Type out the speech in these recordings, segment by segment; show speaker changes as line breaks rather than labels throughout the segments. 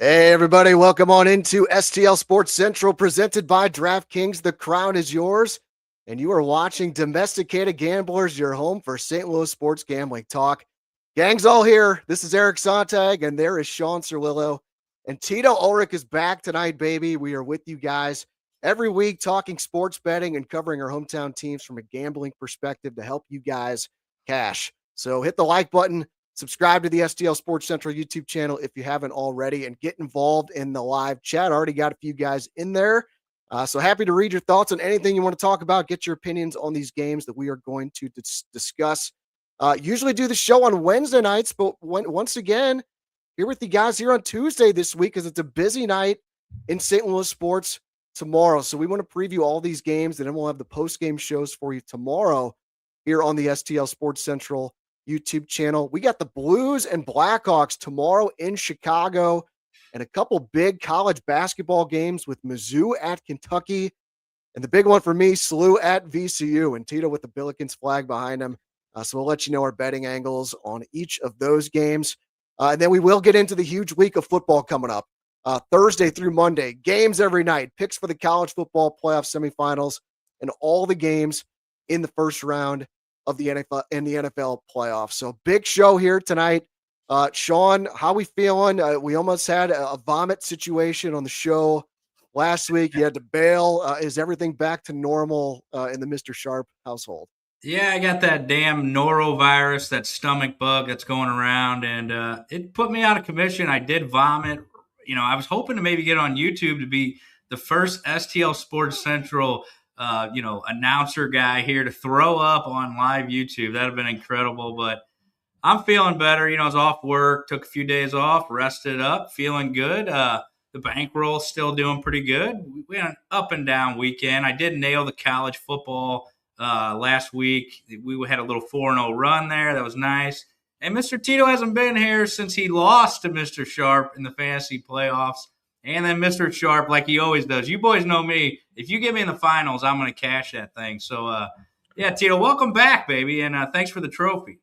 Hey, everybody, welcome on into STL Sports Central presented by DraftKings. The crown is yours, and you are watching Domesticated Gamblers, your home for St. Louis sports gambling talk. Gang's all here. This is Eric Sontag, and there is Shawn Surwillo. And Tito Ulrich is back tonight, baby. We are with you guys every week talking sports betting and covering our hometown teams from a gambling perspective to help you guys cash. So hit the like button. Subscribe to the STL Sports Central YouTube channel if you haven't already, and get involved in the live chat. I already got a few guys in there. So happy to read your thoughts on anything you want to talk about. Get your opinions on these games that we are going to discuss. Usually do the show on Wednesday nights, but once again, here with you guys here on Tuesday this week because it's a busy night in St. Louis sports tomorrow. So we want to preview all these games, and then we'll have the post-game shows for you tomorrow here on the STL Sports Central YouTube channel. We got the Blues and Blackhawks tomorrow in Chicago, and a couple big college basketball games with Mizzou at Kentucky, and the big one for me, SLU at VCU, and Tito with the Billikens flag behind him. So we'll let you know our betting angles on each of those games. And then we will get into the huge week of football coming up. Thursday through Monday, games every night, picks for the college football playoff semifinals, and all the games in the first round of the NFL and the NFL playoffs. So big show here tonight. Shawn, how we feeling? We almost had a vomit situation on the show last week. You had to bail. Is everything back to normal in the Mr. Sharp household?
Yeah, I got that damn norovirus, that stomach bug that's going around, and it put me out of commission. I did vomit. I was hoping to maybe get on YouTube to be the first STL Sports Central announcer guy here to throw up on live YouTube. That'd have been incredible, but I'm feeling better. I was off work, took a few days off, rested up, feeling good. The bankroll's still doing pretty good. We had an up and down weekend. I did nail the college football last week. We had a little 4-0 run there. That was nice. And Mr. Tito hasn't been here since he lost to Mr. Sharp in the fantasy playoffs. And then Mr. Sharp, like he always does. You boys know me. If you get me in the finals, I'm going to cash that thing. So, yeah, Tito, welcome back, baby. And thanks for the trophy.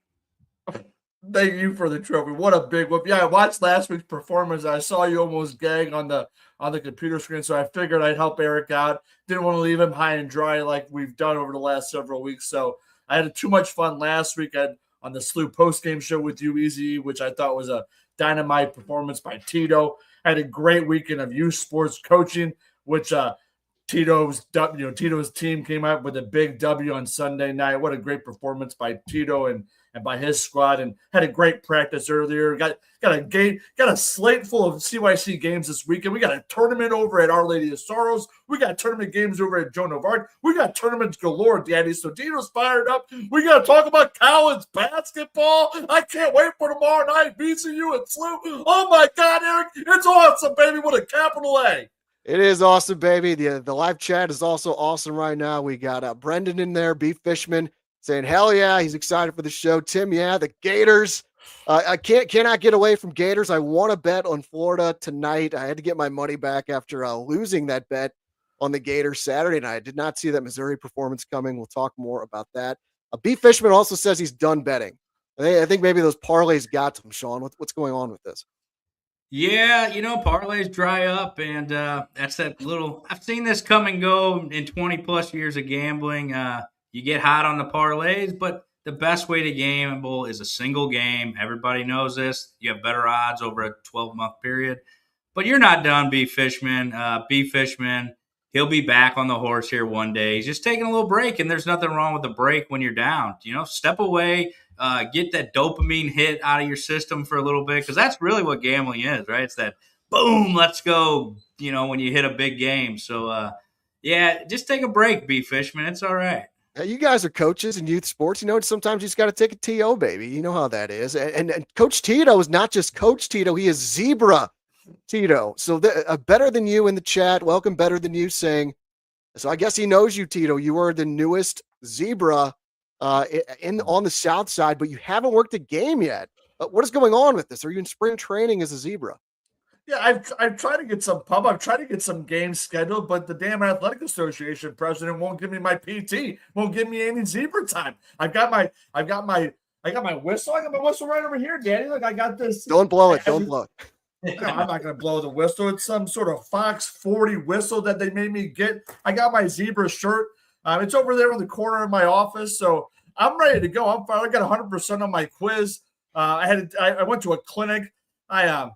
Thank you for the trophy. What a big whoop. Yeah, I watched last week's performance. I saw you almost gag on the computer screen, so I figured I'd help Eric out. Didn't want to leave him high and dry like we've done over the last several weeks. So I had too much fun last week on the SLU post-game show with you, Easy, which I thought was a dynamite performance by Tito. I had a great weekend of youth sports coaching, which Tito's team came out with a big W on Sunday night. What a great performance by Tito and by his squad, and had a great practice earlier. Got a slate full of CYC games this weekend. We got a tournament over at Our Lady of Sorrows. We got tournament games over at Joan of Arc. We got tournaments galore, Daddy. So Tito's fired up. We got to talk about college basketball. I can't wait for tomorrow night. VCU and SLU. Oh my God, Eric, it's awesome, baby, with a capital A.
It is awesome, baby. The live chat is also awesome right now. We got Brendan in there, Beef Fishman, saying, hell yeah, he's excited for the show. Tim, yeah, the Gators. I cannot get away from Gators. I want to bet on Florida tonight. I had to get my money back after losing that bet on the Gators Saturday night. I did not see that Missouri performance coming. We'll talk more about that. Beef Fishman also says he's done betting. I think maybe those parlays got to him, Shawn. What's going on with this?
Yeah, parlays dry up, and that's that little – I've seen this come and go in 20-plus years of gambling. You get hot on the parlays, but the best way to gamble is a single game. Everybody knows this. You have better odds over a 12-month period. But you're not done, B. Fishman. B. Fishman, he'll be back on the horse here one day. He's just taking a little break, and there's nothing wrong with a break when you're down. Step away, get that dopamine hit out of your system for a little bit, because that's really what gambling is, right? It's that boom, let's go, when you hit a big game. So, yeah, just take a break, B. Fishman. It's all right.
You guys are coaches in youth sports. Sometimes you just got to take a TO, baby. You know how that is. And Coach Tito is not just Coach Tito. He is Zebra Tito. So better than you in the chat. Welcome, better than you saying. So I guess he knows you, Tito. You are the newest Zebra on the South side, but you haven't worked a game yet. What is going on with this? Are you in spring training as a Zebra?
Yeah, I've tried to get some I've tried to get some games scheduled, but the damn athletic association president won't give me my PT, won't give me any Zebra time. I got my whistle. I got my whistle right over here, Danny. Look, I got this.
Don't blow it. Don't blow it.
No, I'm not going to blow the whistle. It's some sort of Fox 40 whistle that they made me get. I got my zebra shirt. It's over there in the corner of my office, so I'm ready to go. I got 100% on my quiz. I went to a clinic. I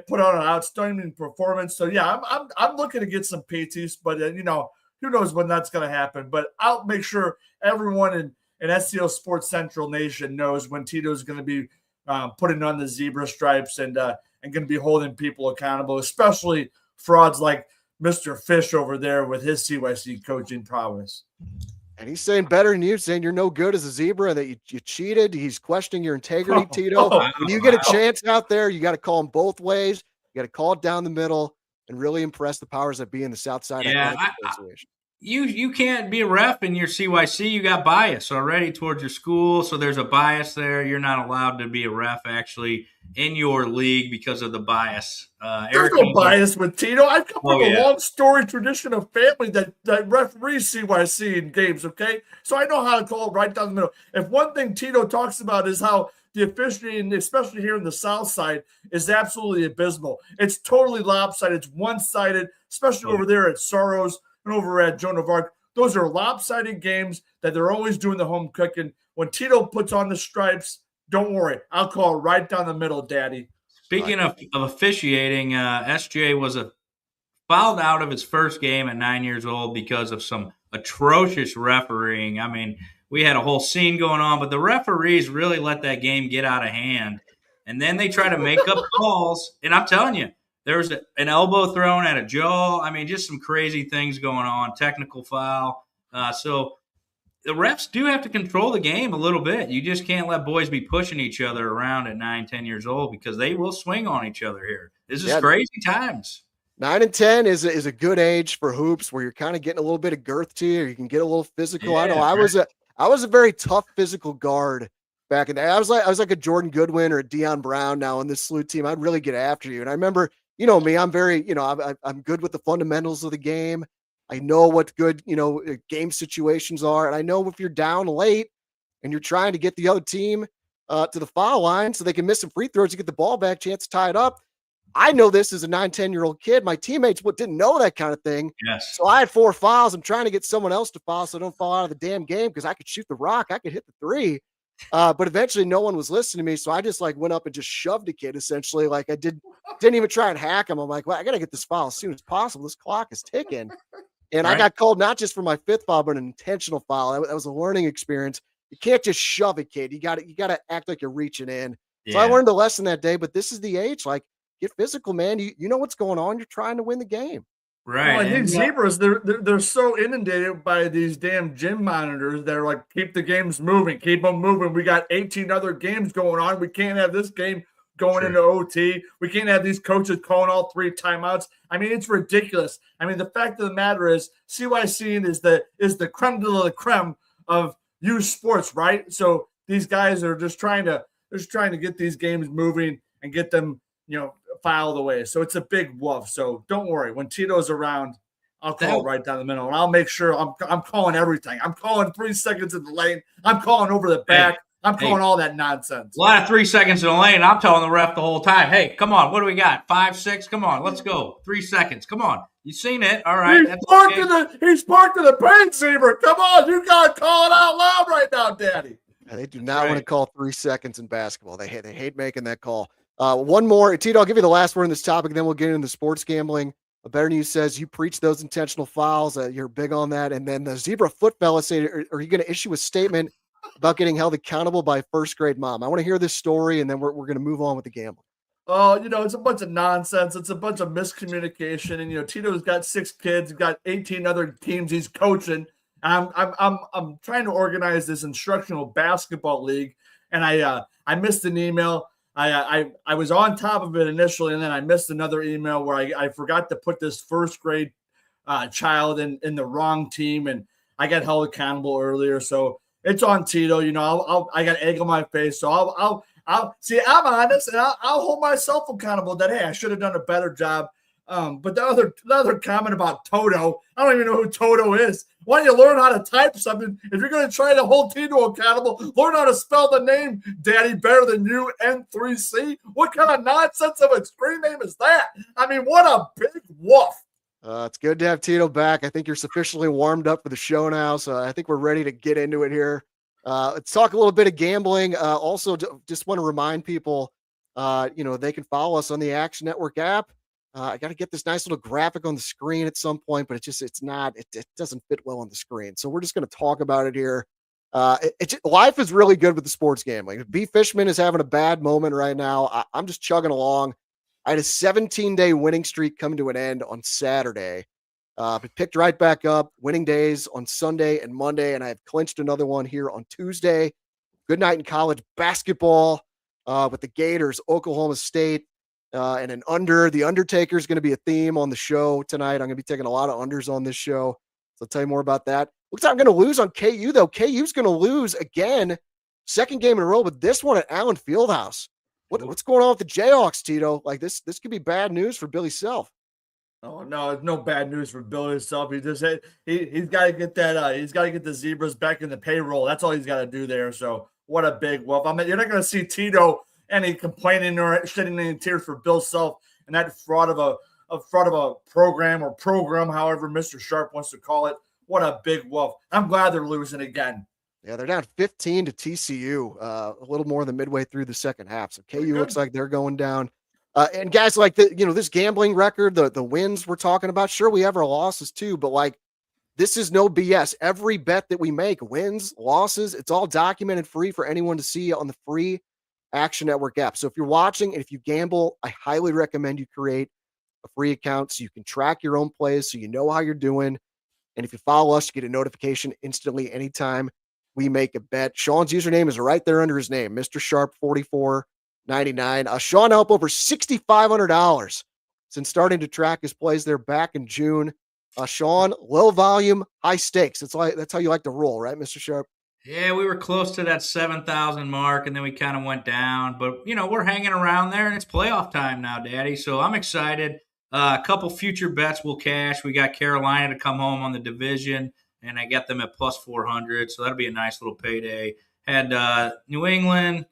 put on an outstanding performance. So yeah, I'm looking to get some PTs, but who knows when that's going to happen. But I'll make sure everyone in STL Sports Central Nation knows when Tito's going to be putting on the zebra stripes and going to be holding people accountable, especially frauds like Mr. Fish over there with his CYC coaching prowess.
And he's saying better than you, saying you're no good as a zebra, that you cheated. He's questioning your integrity, Tito. When you get a chance out there, you got to call him both ways. You got to call it down the middle and really impress the powers that be in the South Side Athletic Association.
You can't be a ref in your CYC. You got bias already towards your school, so there's a bias there. You're not allowed to be a ref actually in your league because of the bias.
There's no bias with Tito. I come from a long story tradition of family that referees CYC in games, okay? So I know how to call it right down the middle. If one thing Tito talks about is how the officiating, especially here in the South Side, is absolutely abysmal. It's totally lopsided. It's one-sided, especially over there at Soros and over at Joan of Arc. Those are lopsided games that they're always doing the home cooking. When Tito puts on the stripes, don't worry. I'll call it right down the middle, Daddy.
Speaking of officiating, SJ was fouled out of his first game at 9 years old because of some atrocious refereeing. I mean, we had a whole scene going on, but the referees really let that game get out of hand. And then they try to make up calls. And I'm telling you, there was an elbow thrown at a jaw. I mean, just some crazy things going on, technical foul. So the refs do have to control the game a little bit. You just can't let boys be pushing each other around at 9, 10 years old because they will swing on each other here. This is crazy times.
9 and 10 is a good age for hoops where you're kind of getting a little bit of girth to you. Or you can get a little physical.
Yeah,
I know I was a very tough physical guard back in the day. I was like a Jordan Goodwin or a Deion Brown now in this SLU team. I'd really get after you. And I remember, you know me, I'm very, I'm good with the fundamentals of the game. I know what good, game situations are. And I know if you're down late and you're trying to get the other team to the foul line so they can miss some free throws to get the ball back, chance to tie it up. I know this as a 9, 10-year-old kid. My teammates didn't know that kind of thing.
Yes.
So I had 4 fouls. I'm trying to get someone else to foul so I don't fall out of the damn game because I could shoot the rock. I could hit the 3. But eventually no one was listening to me. So I just went up and just shoved a kid essentially. I didn't even try and hack him. I'm like, well, I got to get this foul as soon as possible. This clock is ticking. And I got called not just for my 5th foul, but an intentional foul. That was a learning experience. You can't just shove a kid. You got to act like you're reaching in. Yeah. So I learned a lesson that day, but this is the age, get physical, man. You know what's going on. You're trying to win the game.
Right.
Well, these zebras, they're so inundated by these damn gym monitors that are keep the games moving, keep them moving. We got 18 other games going on. We can't have this game going into OT. We can't have these coaches calling all 3 timeouts. I mean, it's ridiculous. I mean, the fact of the matter is CYC is the creme de la creme of youth sports, right? So these guys are just trying to get these games moving and get them, filed away. So it's a big woof. So don't worry. When Tito's around, I'll call right down the middle, and I'll make sure I'm calling everything. I'm calling 3 seconds in the lane. I'm calling over the back. I'm calling all that nonsense.
A lot of 3 seconds in the lane. I'm telling the ref the whole time, hey, come on. What do we got? 5, 6? Come on. Let's go. 3 seconds. Come on. You've seen it. All right.
He's parked in the paint, Zebra. Come on. You got to call it out loud right now, Daddy.
Yeah, they do not want to call 3 seconds in basketball. They hate making that call. One more. Tito, I'll give you the last word on this topic, then we'll get into sports gambling. Better News says you preach those intentional fouls. You're big on that. And then the Zebra Foot fella say, are you going to issue a statement about getting held accountable by first grade mom? I want to hear this story, and then we're going to move on with the gambling.
Oh, it's a bunch of nonsense. It's a bunch of miscommunication. And, Tito's got 6 kids, got 18 other teams he's coaching. I'm trying to organize this instructional basketball league, and I missed an email. I was on top of it initially, and then I missed another email where I forgot to put this first grade child in the wrong team, and I got held accountable earlier. So it's on Tito. I got egg on my face, so I'll see. I'm honest, and I'll hold myself accountable that hey, I should have done a better job But the other comment about Toto, I don't even know who Toto is. Why don't you learn how to type something? If you're going to try to hold Tito accountable, learn how to spell the name Daddy better than you, N3C. What kind of nonsense of a screen name is that? I mean, what a big woof.
It's good to have Tito back. I think you're sufficiently warmed up for the show now, so I think we're ready to get into it here. Let's talk a little bit of gambling. Also, just want to remind people, they can follow us on the Action Network app. I got to get this nice little graphic on the screen at some point, but it doesn't fit well on the screen. So we're just going to talk about it here. Life is really good with the sports gambling. B. Fishman is having a bad moment right now. I'm just chugging along. I had a 17-day winning streak coming to an end on Saturday. But picked right back up, winning days on Sunday and Monday, and I have clinched another one here on Tuesday. Good night in college basketball with the Gators, Oklahoma State. And an under. The Undertaker is going to be a theme on the show tonight. I'm going to be taking a lot of unders on this show. So I'll tell you more about that. Looks like I'm going to lose on KU, though. KU's going to lose again. Second game in a row, but this one at Allen Fieldhouse. What's going on with the Jayhawks, Tito? Like this could be bad news for Billy Self.
Oh no, it's no bad news for Billy Self. He's got to get that. He's got to get the Zebras back in the payroll. That's all he's got to do there. So what a big whoop. I mean, you're not going to see Tito any complaining or shedding any tears for Bill Self and that fraud of a program, however Mr. Sharp wants to call it. What a big woof. I'm glad they're losing again.
Yeah, they're down 15 to TCU, a little more than midway through the second half. So KU looks like they're going down. And guys, like this gambling record, the wins we're talking about, sure, we have our losses too, but like this is no BS. Every bet that we make, wins, losses, it's all documented free for anyone to see on the free Action Network app. So if you're watching and if you gamble, I highly recommend you create a free account so you can track your own plays, so you know how you're doing. And if you follow us, you get a notification instantly anytime we make a bet. Sean's username is right there under his name, Mr. Sharp 4499. Sean up over $6,500 since starting to track his plays there back in June. Sean, low volume, high stakes. That's how you like to roll, right, Mr. Sharp?
Yeah, we were close to that 7,000 mark, and then we kind of went down. But, we're hanging around there, and it's playoff time now, Daddy. So I'm excited. A couple future bets will cash. We got Carolina to come home on the division, and I got them at plus 400. So that'll be a nice little payday. Had New England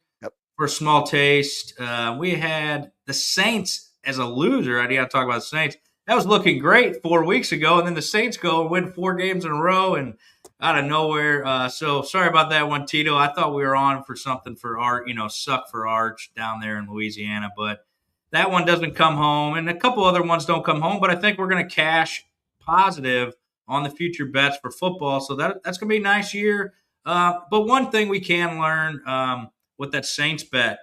for a small taste. We had the Saints as a loser. I got to talk about the Saints. That was looking great 4 weeks ago, and then the Saints go and win 4 games in a row, and out of nowhere. So sorry about that one, Tito. I thought we were on for something for Art, suck for Arch down there in Louisiana, but that one doesn't come home, and a couple other ones don't come home, but I think we're going to cash positive on the future bets for football, so that's going to be a nice year. But one thing we can learn with that Saints bet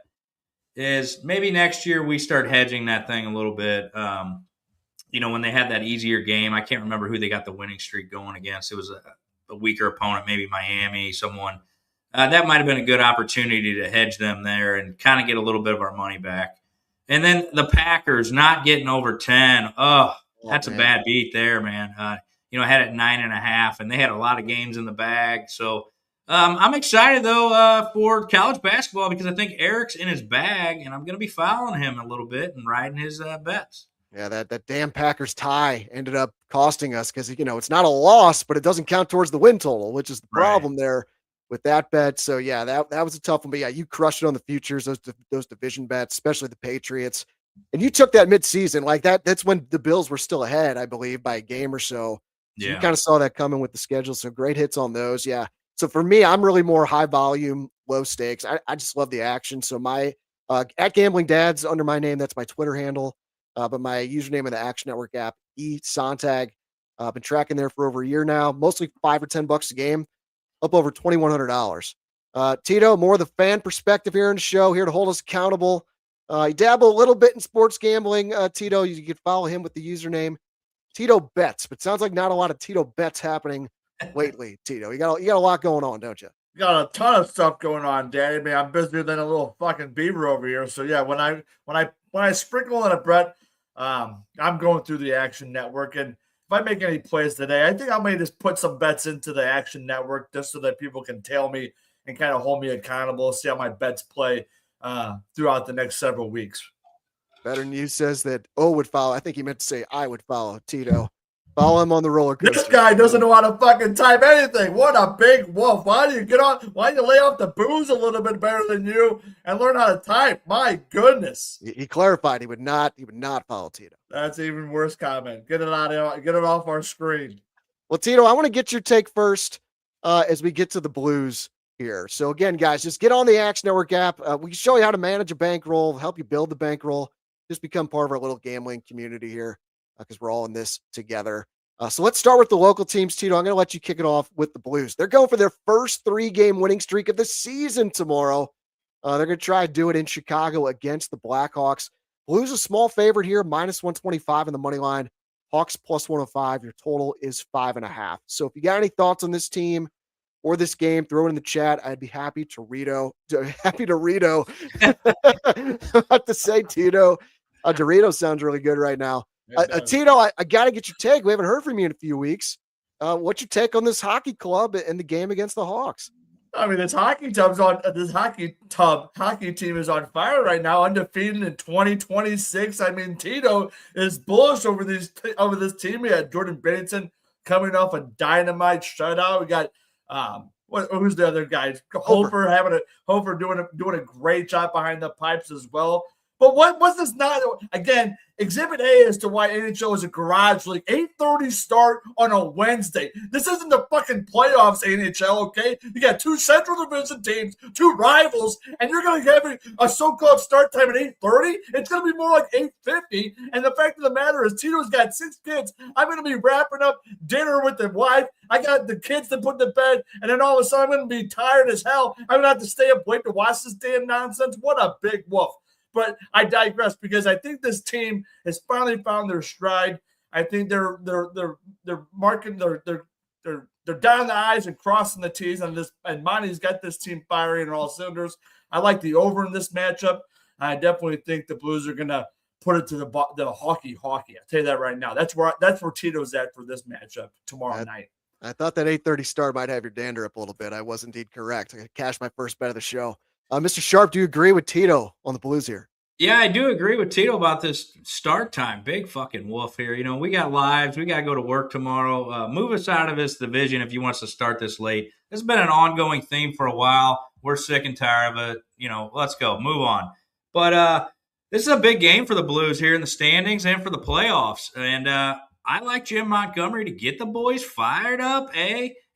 is maybe next year we start hedging that thing a little bit. When they had that easier game, I can't remember who they got the winning streak going against. It was a weaker opponent, maybe Miami, someone. That might have been a good opportunity to hedge them there and kind of get a little bit of our money back. And then the Packers not getting over 10. That's a bad beat there, man. I had it 9.5, and they had a lot of games in the bag. So I'm excited, though, for college basketball because I think Eric's in his bag, and I'm going to be following him a little bit and riding his bets.
Yeah, that damn Packers tie ended up costing us because, it's not a loss, but it doesn't count towards the win total, which is the problem there with that bet. So, yeah, that was a tough one. But, yeah, you crushed it on the futures, those division bets, especially the Patriots. And you took that midseason. Like, that's when the Bills were still ahead, I believe, by a game or so. So you kind of saw that coming with the schedule. So, great hits on those. Yeah. So, for me, I'm really more high volume, low stakes. I just love the action. So, my at Gambling Dads under my name, that's my Twitter handle. But my username in the Action Network app, Sontag. I've been tracking there for over a year now, mostly $5 or $10 a game, up over $2,100. Tito, more of the fan perspective here in the show, here to hold us accountable. You dabble a little bit in sports gambling, Tito. You can follow him with the username TitoBets, but sounds like not a lot of TitoBets happening lately, Tito. You got a lot going on, don't you?
Got a ton of stuff going on, Daddy. Man, I'm busier than a little fucking beaver over here. So yeah, when I sprinkle in a bet, I'm going through the Action Network, and if I make any plays today, I think I may just put some bets into the Action Network just so that people can tail me and kind of hold me accountable, see how my bets play throughout the next several weeks.
Better than you says that O would follow. I think he meant to say I would follow Tito. Follow him on the roller coaster.
This guy doesn't know how to fucking type anything. What a big wolf. Why do you lay off the booze a little bit better than you and learn how to type? My goodness.
He clarified he would not follow Tito.
That's even worse comment. Get it off our screen.
Well, Tito, I want to get your take first as we get to the Blues here. So again, guys, just get on the Axe Network app. We can show you how to manage a bankroll, help you build the bankroll. Just become part of our little gambling community here because we're all in this together. So let's start with the local teams, Tito. I'm going to let you kick it off with the Blues. They're going for their first 3-game winning streak of the season tomorrow. They're going to try to do it in Chicago against the Blackhawks. Blues a small favorite here, minus 125 in the money line. Hawks plus 105. Your total is 5.5. So if you got any thoughts on this team or this game, throw it in the chat. I'd be happy to read. What to say, Tito? Dorito sounds really good right now. Tito, I got to get your take. We haven't heard from you in a few weeks. What's your take on this hockey club and the game against the Hawks?
I mean, this hockey team is on fire right now, undefeated in 2026. I mean, Tito is bullish over this team. We had Jordan Bennington coming off a dynamite shutout. We got who's the other guy? Hofer doing a great job behind the pipes as well. But what's this not? Again, Exhibit A as to why NHL is a garage league. 8:30 start on a Wednesday. This isn't the fucking playoffs, NHL, okay? You got 2 Central Division teams, 2 rivals, and you're going to have a so-called start time at 8:30? It's going to be more like 8:50. And the fact of the matter is Tito's got 6 kids. I'm going to be wrapping up dinner with the wife. I got the kids to put to bed, and then all of a sudden I'm going to be tired as hell. I'm going to have to stay up late to watch this damn nonsense. What a big wolf. But I digress because I think this team has finally found their stride. I think they're marking they're dotting the I's and crossing the T's on this. And Monty's got this team firing in all cylinders. I like the over in this matchup. I definitely think the Blues are gonna put it to the hockey. I'll tell you that right now. That's where Tito's at for this matchup tomorrow night.
I thought that 8:30 start might have your dander up a little bit. I was indeed correct. I cashed my first bet of the show. Mr. Sharp, do you agree with Tito on the Blues here?
Yeah, I do agree with Tito about this start time. Big fucking wolf here. You know, we got lives. We got to go to work tomorrow. Move us out of this division if you want us to start this late. This has been an ongoing theme for a while. We're sick and tired of it. You know, let's go. Move on. But this is a big game for the Blues here in the standings and for the playoffs. And I like Jim Montgomery to get the boys fired up,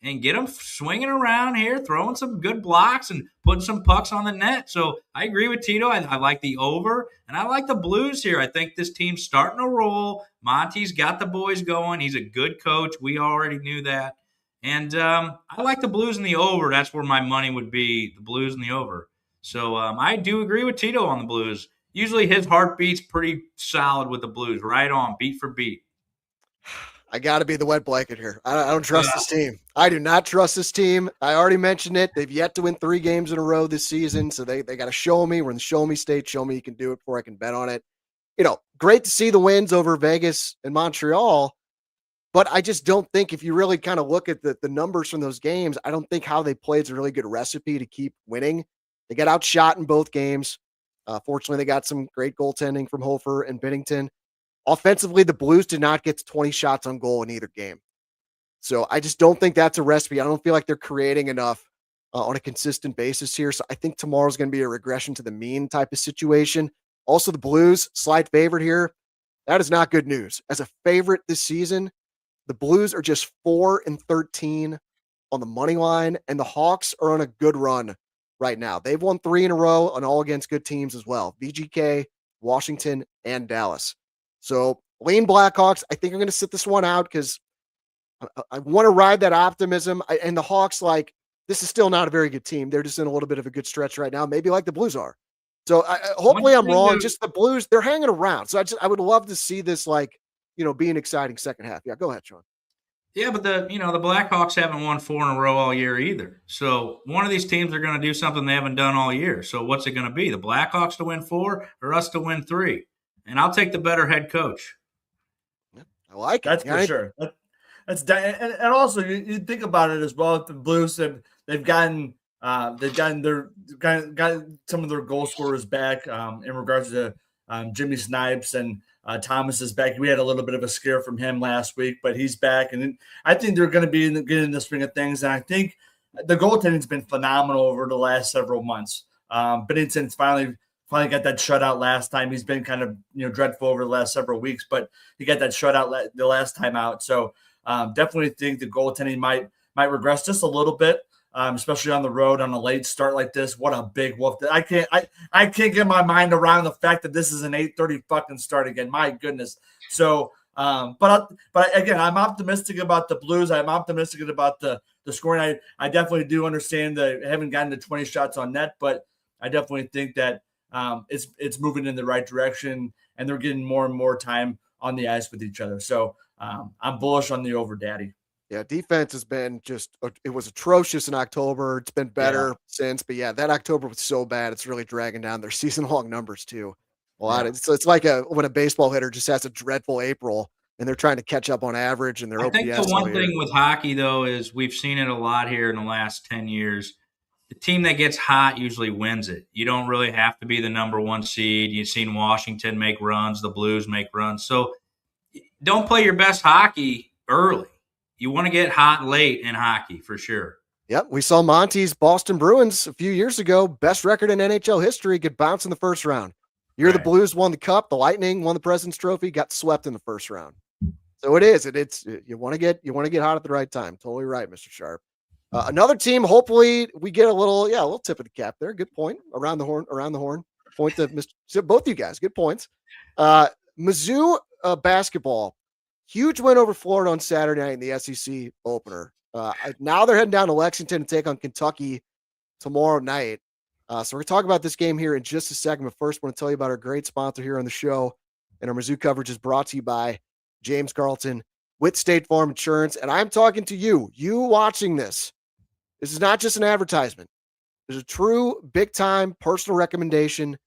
and get them swinging around here, throwing some good blocks and putting some pucks on the net. So I agree with Tito. I like the over, and I like the Blues here. I think this team's starting to roll. Monty's got the boys going. He's a good coach. We already knew that. And I like the Blues in the over. That's where my money would be, the Blues in the over. So I do agree with Tito on the Blues. Usually his heartbeat's pretty solid with the Blues, right on, beat for beat.
I got to be the wet blanket here. I don't trust this team. I do not trust this team. I already mentioned it. They've yet to win 3 games in a row this season, so they got to show me. We're in the show me state. Show me you can do it before I can bet on it. You know, great to see the wins over Vegas and Montreal, but I just don't think if you really kind of look at the numbers from those games, I don't think how they played is a really good recipe to keep winning. They got outshot in both games. Fortunately, they got some great goaltending from Hofer and Bennington. Offensively, the Blues did not get to 20 shots on goal in either game. So I just don't think that's a recipe. I don't feel like they're creating enough on a consistent basis here. So I think tomorrow's going to be a regression to the mean type of situation. Also, the Blues, slight favorite here. That is not good news. As a favorite this season, the Blues are just 4-13 on the money line, and the Hawks are on a good run right now. They've won 3 in a row on all against good teams as well. VGK, Washington, and Dallas. So lean Blackhawks. I think I'm going to sit this one out because I want to ride that optimism. And the Hawks, this is still not a very good team. They're just in a little bit of a good stretch right now, maybe like the Blues are. So hopefully I'm wrong. Just the Blues, they're hanging around. So I would love to see this, be an exciting second half. Yeah, go ahead, Shawn.
Yeah, but the Blackhawks haven't won 4 in a row all year either. So one of these teams are going to do something they haven't done all year. So what's it going to be? The Blackhawks to win 4 or us to win 3? And I'll take the better head coach.
I like it.
That's for sure. And also you think about it as well. The Blues they've gotten some of their goal scorers back in regards to Jimmy Snipes and Thomas is back. We had a little bit of a scare from him last week, but he's back. And I think they're going to be getting in the swing of things. And I think the goaltending's been phenomenal over the last several months. Bennington's finally got that shutout last time. He's been kind of dreadful over the last several weeks, but he got that shutout the last time out. So definitely think the goaltending might regress just a little bit. Especially on the road on a late start like this. What a big wolf! I can't get my mind around the fact that this is an 8:30 fucking start again. My goodness. So, but again, I'm optimistic about the Blues. I'm optimistic about the scoring. I definitely do understand that I haven't gotten to 20 shots on net, but I definitely think that it's moving in the right direction, and they're getting more and more time on the ice with each other. So I'm bullish on the over, Daddy.
Yeah, defense has been it was atrocious in October. It's been better since, but yeah, that October was so bad. It's really dragging down their season-long numbers too. So it's like when a baseball hitter just has a dreadful April and they're trying to catch up on average and their OPS.
I think the one thing with hockey, though, is we've seen it a lot here in the last 10 years. The team that gets hot usually wins it. You don't really have to be the number one seed. You've seen Washington make runs, the Blues make runs. So don't play your best hockey early. You want to get hot late in hockey for sure.
Yep. We saw Monty's Boston Bruins a few years ago, best record in NHL history, get bounced in the first round. The Blues won the cup, the Lightning won the President's Trophy, got swept in the first round. So it's you want to get hot at the right time. Totally right, Mr. Sharp. Another team, hopefully we get a little tip of the cap there. Good point. Around the horn. Point to both you guys. Good points. Mizzou basketball. Huge win over Florida on Saturday night in the SEC opener. Now they're heading down to Lexington to take on Kentucky tomorrow night. So we're going to talk about this game here in just a second. But first, I want to tell you about our great sponsor here on the show. And our Mizzou coverage is brought to you by James Carlton with State Farm Insurance. And I'm talking to you watching this. This is not just an advertisement. There's a true big-time personal recommendation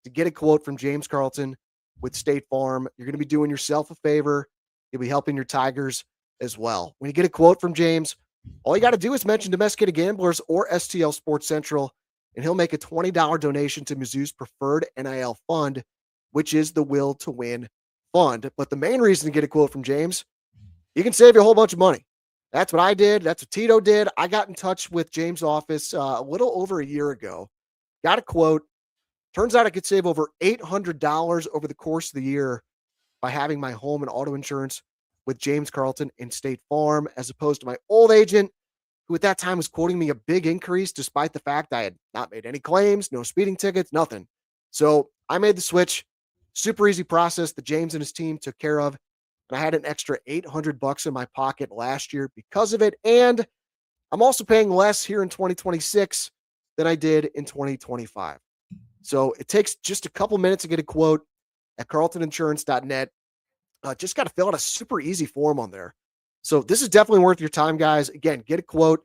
to get a quote from James Carlton with State Farm. You're going to be doing yourself a favor. You'll be helping your Tigers as well. When you get a quote from James, all you got to do is mention Domesticated Gamblers or STL Sports Central, and he'll make a $20 donation to Mizzou's preferred NIL fund, which is the Will to Win fund. But the main reason to get a quote from James, you can save you a whole bunch of money. That's what I did. That's what Tito did. I got in touch with James' office a little over a year ago. Got a quote. Turns out I could save over $800 over the course of the year by having my home and auto insurance with James Carlton and State Farm, as opposed to my old agent, who at that time was quoting me a big increase, despite the fact I had not made any claims, no speeding tickets, nothing. So I made the switch. Super easy process that James and his team took care of. And I had an extra $800 in my pocket last year because of it. And I'm also paying less here in 2026 than I did in 2025. So it takes just a couple minutes to get a quote at carltoninsurance.net. Just got to fill out a super easy form on there. So this is definitely worth your time, guys. Again, get a quote,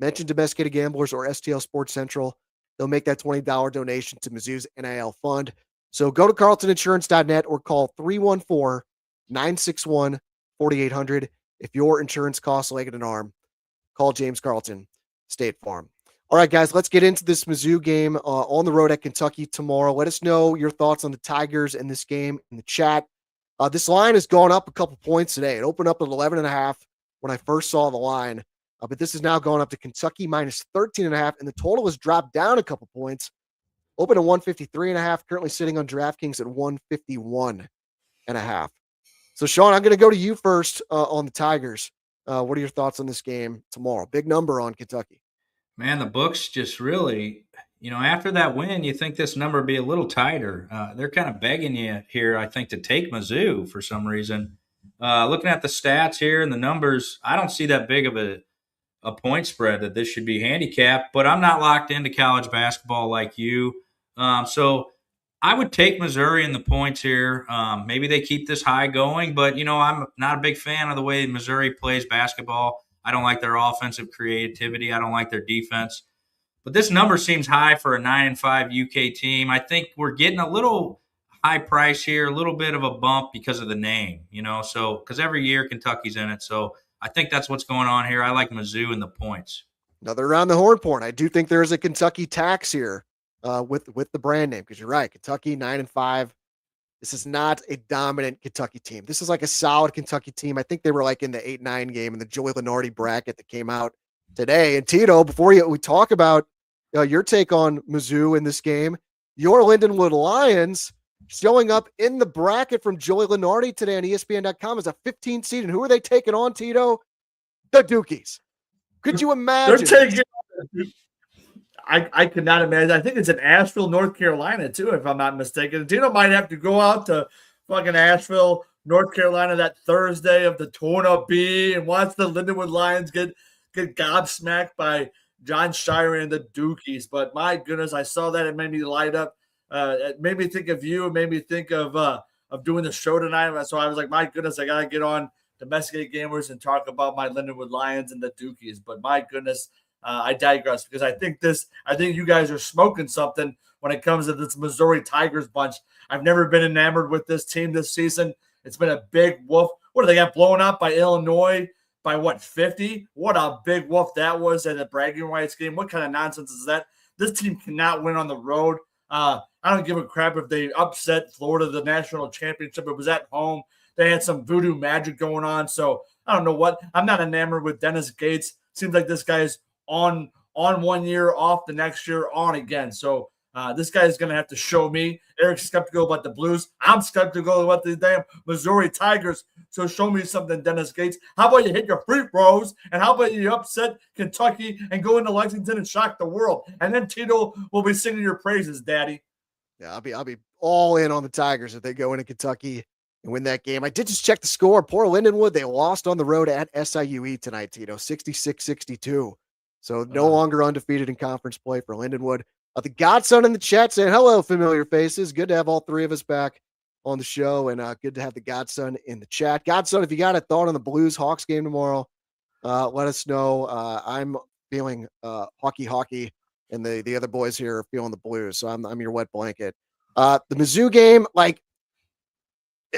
mention Domesticated Gamblers or STL Sports Central. They'll make that $20 donation to Mizzou's NIL fund. So go to carltoninsurance.net or call 314-961-4800. If your insurance costs a leg and an arm, call James Carlton, State Farm. All right, guys, let's get into this Mizzou game on the road at Kentucky tomorrow. Let us know your thoughts on the Tigers and this game in the chat. This line has gone up a couple points today. It opened up at 11.5 when I first saw the line, but this is now going up to Kentucky minus 13.5, and the total has dropped down a couple points. Open at 153.5, currently sitting on DraftKings at 151.5. So, Shawn, I'm going to go to you first on the Tigers. What are your thoughts on this game tomorrow? Big number on Kentucky.
Man, the books just really, after that win, you think this number would be a little tighter. They're kind of begging you here, I think, to take Mizzou for some reason. Looking at the stats here and the numbers, I don't see that big of a point spread that this should be handicapped, but I'm not locked into college basketball like you. So I would take Missouri in the points here. Maybe they keep this high going, but, I'm not a big fan of the way Missouri plays basketball. I don't like their offensive creativity. I don't like their defense. But this number seems high for a 9-5 UK team. I think we're getting a little high price here, a little bit of a bump because of the name, so because every year Kentucky's in it. So I think that's what's going on here. I like Mizzou in the points.
Another around the horn point. I do think there is a Kentucky tax here with the brand name, because you're right. Kentucky 9-5. This is not a dominant Kentucky team. This is like a solid Kentucky team. I think they were like in the 8-9 game in the Joey Lenardi bracket that came out today. And Tito, before we talk about your take on Mizzou in this game, your Lindenwood Lions showing up in the bracket from Joey Lenardi today on ESPN.com as a 15 seed. And who are they taking on, Tito? The Dukies. Could you imagine?
They're taking. I could not imagine. I think it's in Asheville, North Carolina, too, if I'm not mistaken. Tino might have to go out to fucking Asheville, North Carolina that Thursday of the Torn-Up B and watch the Lindenwood Lions get gobsmacked by John Shire and the Dukies. But my goodness, I saw that. It made me light up. It made me think of you. It made me think of doing the show tonight. So I was like, my goodness, I got to get on Domesticated Gamblers and talk about my Lindenwood Lions and the Dukies. But my goodness, I digress because I think you guys are smoking something when it comes to this Missouri Tigers bunch. I've never been enamored with this team this season. It's been a big woof. What did they get blown up by Illinois by 50? What a big woof that was at a bragging rights game. What kind of nonsense is that? This team cannot win on the road. I don't give a crap if they upset Florida, the national championship. It was at home. They had some voodoo magic going on. So I don't know what. I'm not enamored with Dennis Gates. Seems like this guy's on 1 year, off the next year, on again. So this guy is going to have to show me. Eric's skeptical about the Blues. I'm skeptical about the damn Missouri Tigers. So show me something, Dennis Gates. How about you hit your free throws? And how about you upset Kentucky and go into Lexington and shock the world? And then Tito will be singing your praises, Daddy.
Yeah, I'll be all in on the Tigers if they go into Kentucky and win that game. I did just check the score. Poor Lindenwood, they lost on the road at SIUE tonight, Tito, 66-62. So no longer undefeated in conference play for Lindenwood. The Godson in the chat saying, hello, familiar faces. Good to have all three of us back on the show, and good to have the Godson in the chat. Godson, if you got a thought on the Blues-Hawks game tomorrow, let us know. I'm feeling hockey, and the other boys here are feeling the Blues, so I'm your wet blanket. The Mizzou game, like,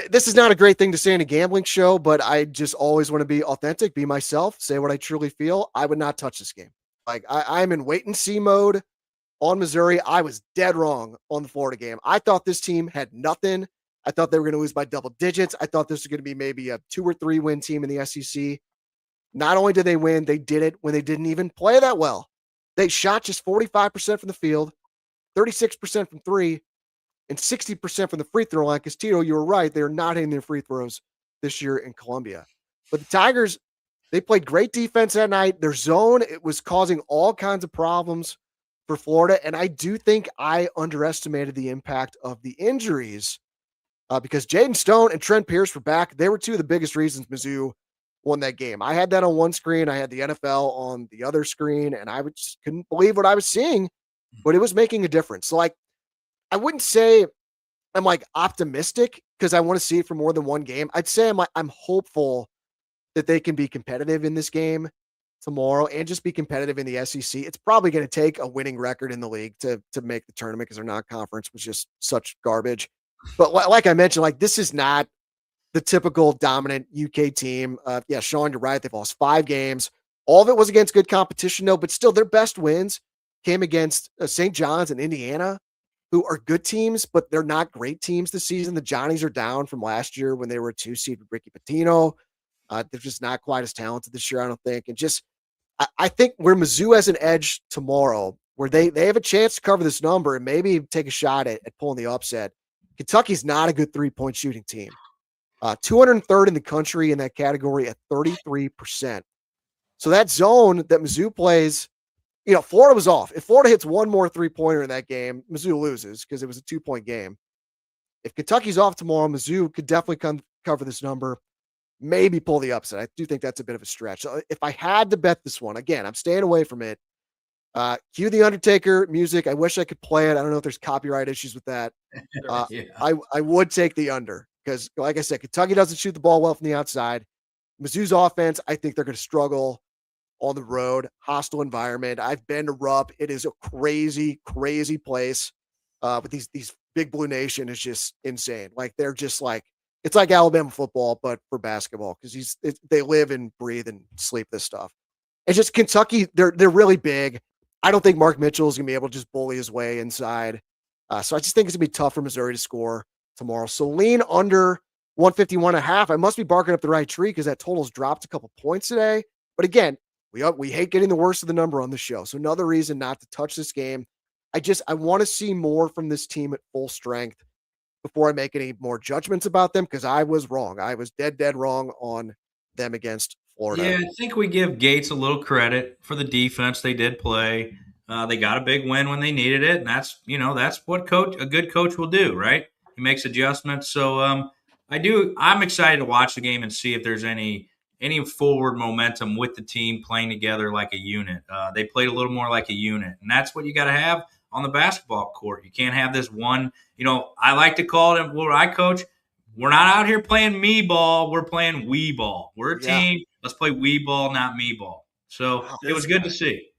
this is not a great thing to say in a gambling show, but I just always want to be authentic, be myself, say what I truly feel. I would not touch this game. Like, I'm in wait-and-see mode on Missouri. I was dead wrong on the Florida game. I thought this team had nothing. I thought they were going to lose by double digits. I thought this was going to be maybe a 2 or 3 win team in the SEC. Not only did they win, they did it when they didn't even play that well. They shot just 45% from the field, 36% from 3, and 60% from the free throw line. Because, Tito, you were right. They're not hitting their free throws this year in Columbia. But the Tigers, they played great defense that night. Their zone, it was causing all kinds of problems for Florida. And I do think I underestimated the impact of the injuries because Jaden Stone and Trent Pierce were back. They were two of the biggest reasons Mizzou won that game. I had that on one screen. I had the NFL on the other screen, and I just couldn't believe what I was seeing, but it was making a difference. So, like, I wouldn't say I'm like optimistic because I want to see it for more than one game. I'd say I'm hopeful that they can be competitive in this game tomorrow and just be competitive in the SEC. It's probably going to take a winning record in the league to make the tournament because their non-conference was just such garbage. But like I mentioned, like, this is not the typical dominant UK team. Yeah, Shawn, you're right. They've lost 5 games. All of it was against good competition, though, but still their best wins came against St. John's and Indiana, who are good teams, but they're not great teams this season. The Johnnies are down from last year when they were a 2 seed with Ricky Pitino. They're just not quite as talented this year, I don't think. And just, I think where Mizzou has an edge tomorrow, where they have a chance to cover this number and maybe take a shot at pulling the upset. Kentucky's not a good 3-point shooting team. 203rd in the country in that category at 33%. So that zone that Mizzou plays, you know, Florida was off. If Florida hits one more 3-pointer in that game, Mizzou loses because it was a 2-point game. If Kentucky's off tomorrow, Mizzou could definitely cover this number, maybe pull the upset. I do think that's a bit of a stretch. So if I had to bet this one, again, I'm staying away from it. Cue the Undertaker music. I wish I could play it. I don't know if there's copyright issues with that.
Yeah.
I would take the under because, like I said, Kentucky doesn't shoot the ball well from the outside. Mizzou's offense, I think they're going to struggle on the road, hostile environment. I've been to Rupp. It is a crazy, crazy place. But these Big Blue Nation is just insane. Like, they're just like, it's like Alabama football, but for basketball, because they live and breathe and sleep this stuff. It's just Kentucky, they're really big. I don't think Mark Mitchell is going to be able to just bully his way inside. So I just think it's going to be tough for Missouri to score. tomorrow. So lean under 151.5. I must be barking up the right tree because that total's dropped a couple points today. But again, we hate getting the worst of the number on the show. So another reason not to touch this game. I want to see more from this team at full strength before I make any more judgments about them, because I was wrong. I was dead wrong on them against Florida.
Yeah, I think we give Gates a little credit for the defense they did play. They got a big win when they needed it, and that's what a good coach will do, right? He makes adjustments. So I'm excited to watch the game and see if there's any forward momentum with the team playing together like a unit. They played a little more like a unit, and that's what you got to have on the basketball court. You can't have this one. I like to call it where I coach. We're not out here playing me ball. We're playing we ball. We're a team. Let's play we ball, not me ball. So it was good to see.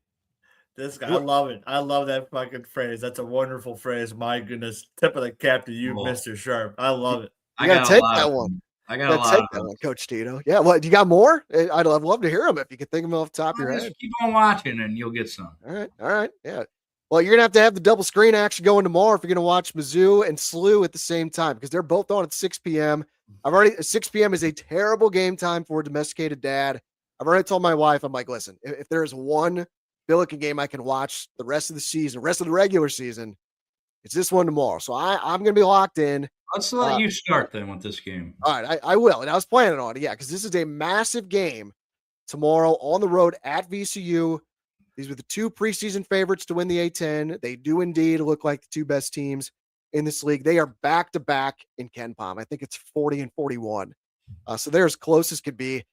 This guy, I love it. I love that fucking phrase. That's a wonderful phrase. My goodness. Tip of the cap to you, Mr. Sharp. I love it.
I got to take that one.
I got to take that
one, Coach Tito. Yeah, what, you got more? I'd love to hear them if you could think of them off the top of your head.
Keep on watching and you'll get some.
All right. Yeah. Well, you're going to have the double screen action going tomorrow if you're going to watch Mizzou and SLU at the same time, because they're both on at 6 p.m. 6 p.m. is a terrible game time for a domesticated dad. I've already told my wife, I'm like, listen, if there's one Billiken game I can watch the rest of the regular season, it's this one tomorrow. So I'm going to be locked in.
Let's let you start then with this game.
All right, I will. And I was planning on it, because this is a massive game tomorrow on the road at VCU. These were the two preseason favorites to win the A-10. They do indeed look like the two best teams in this league. They are back-to-back in KenPom. I think it's 40-41. So they're as close as could be.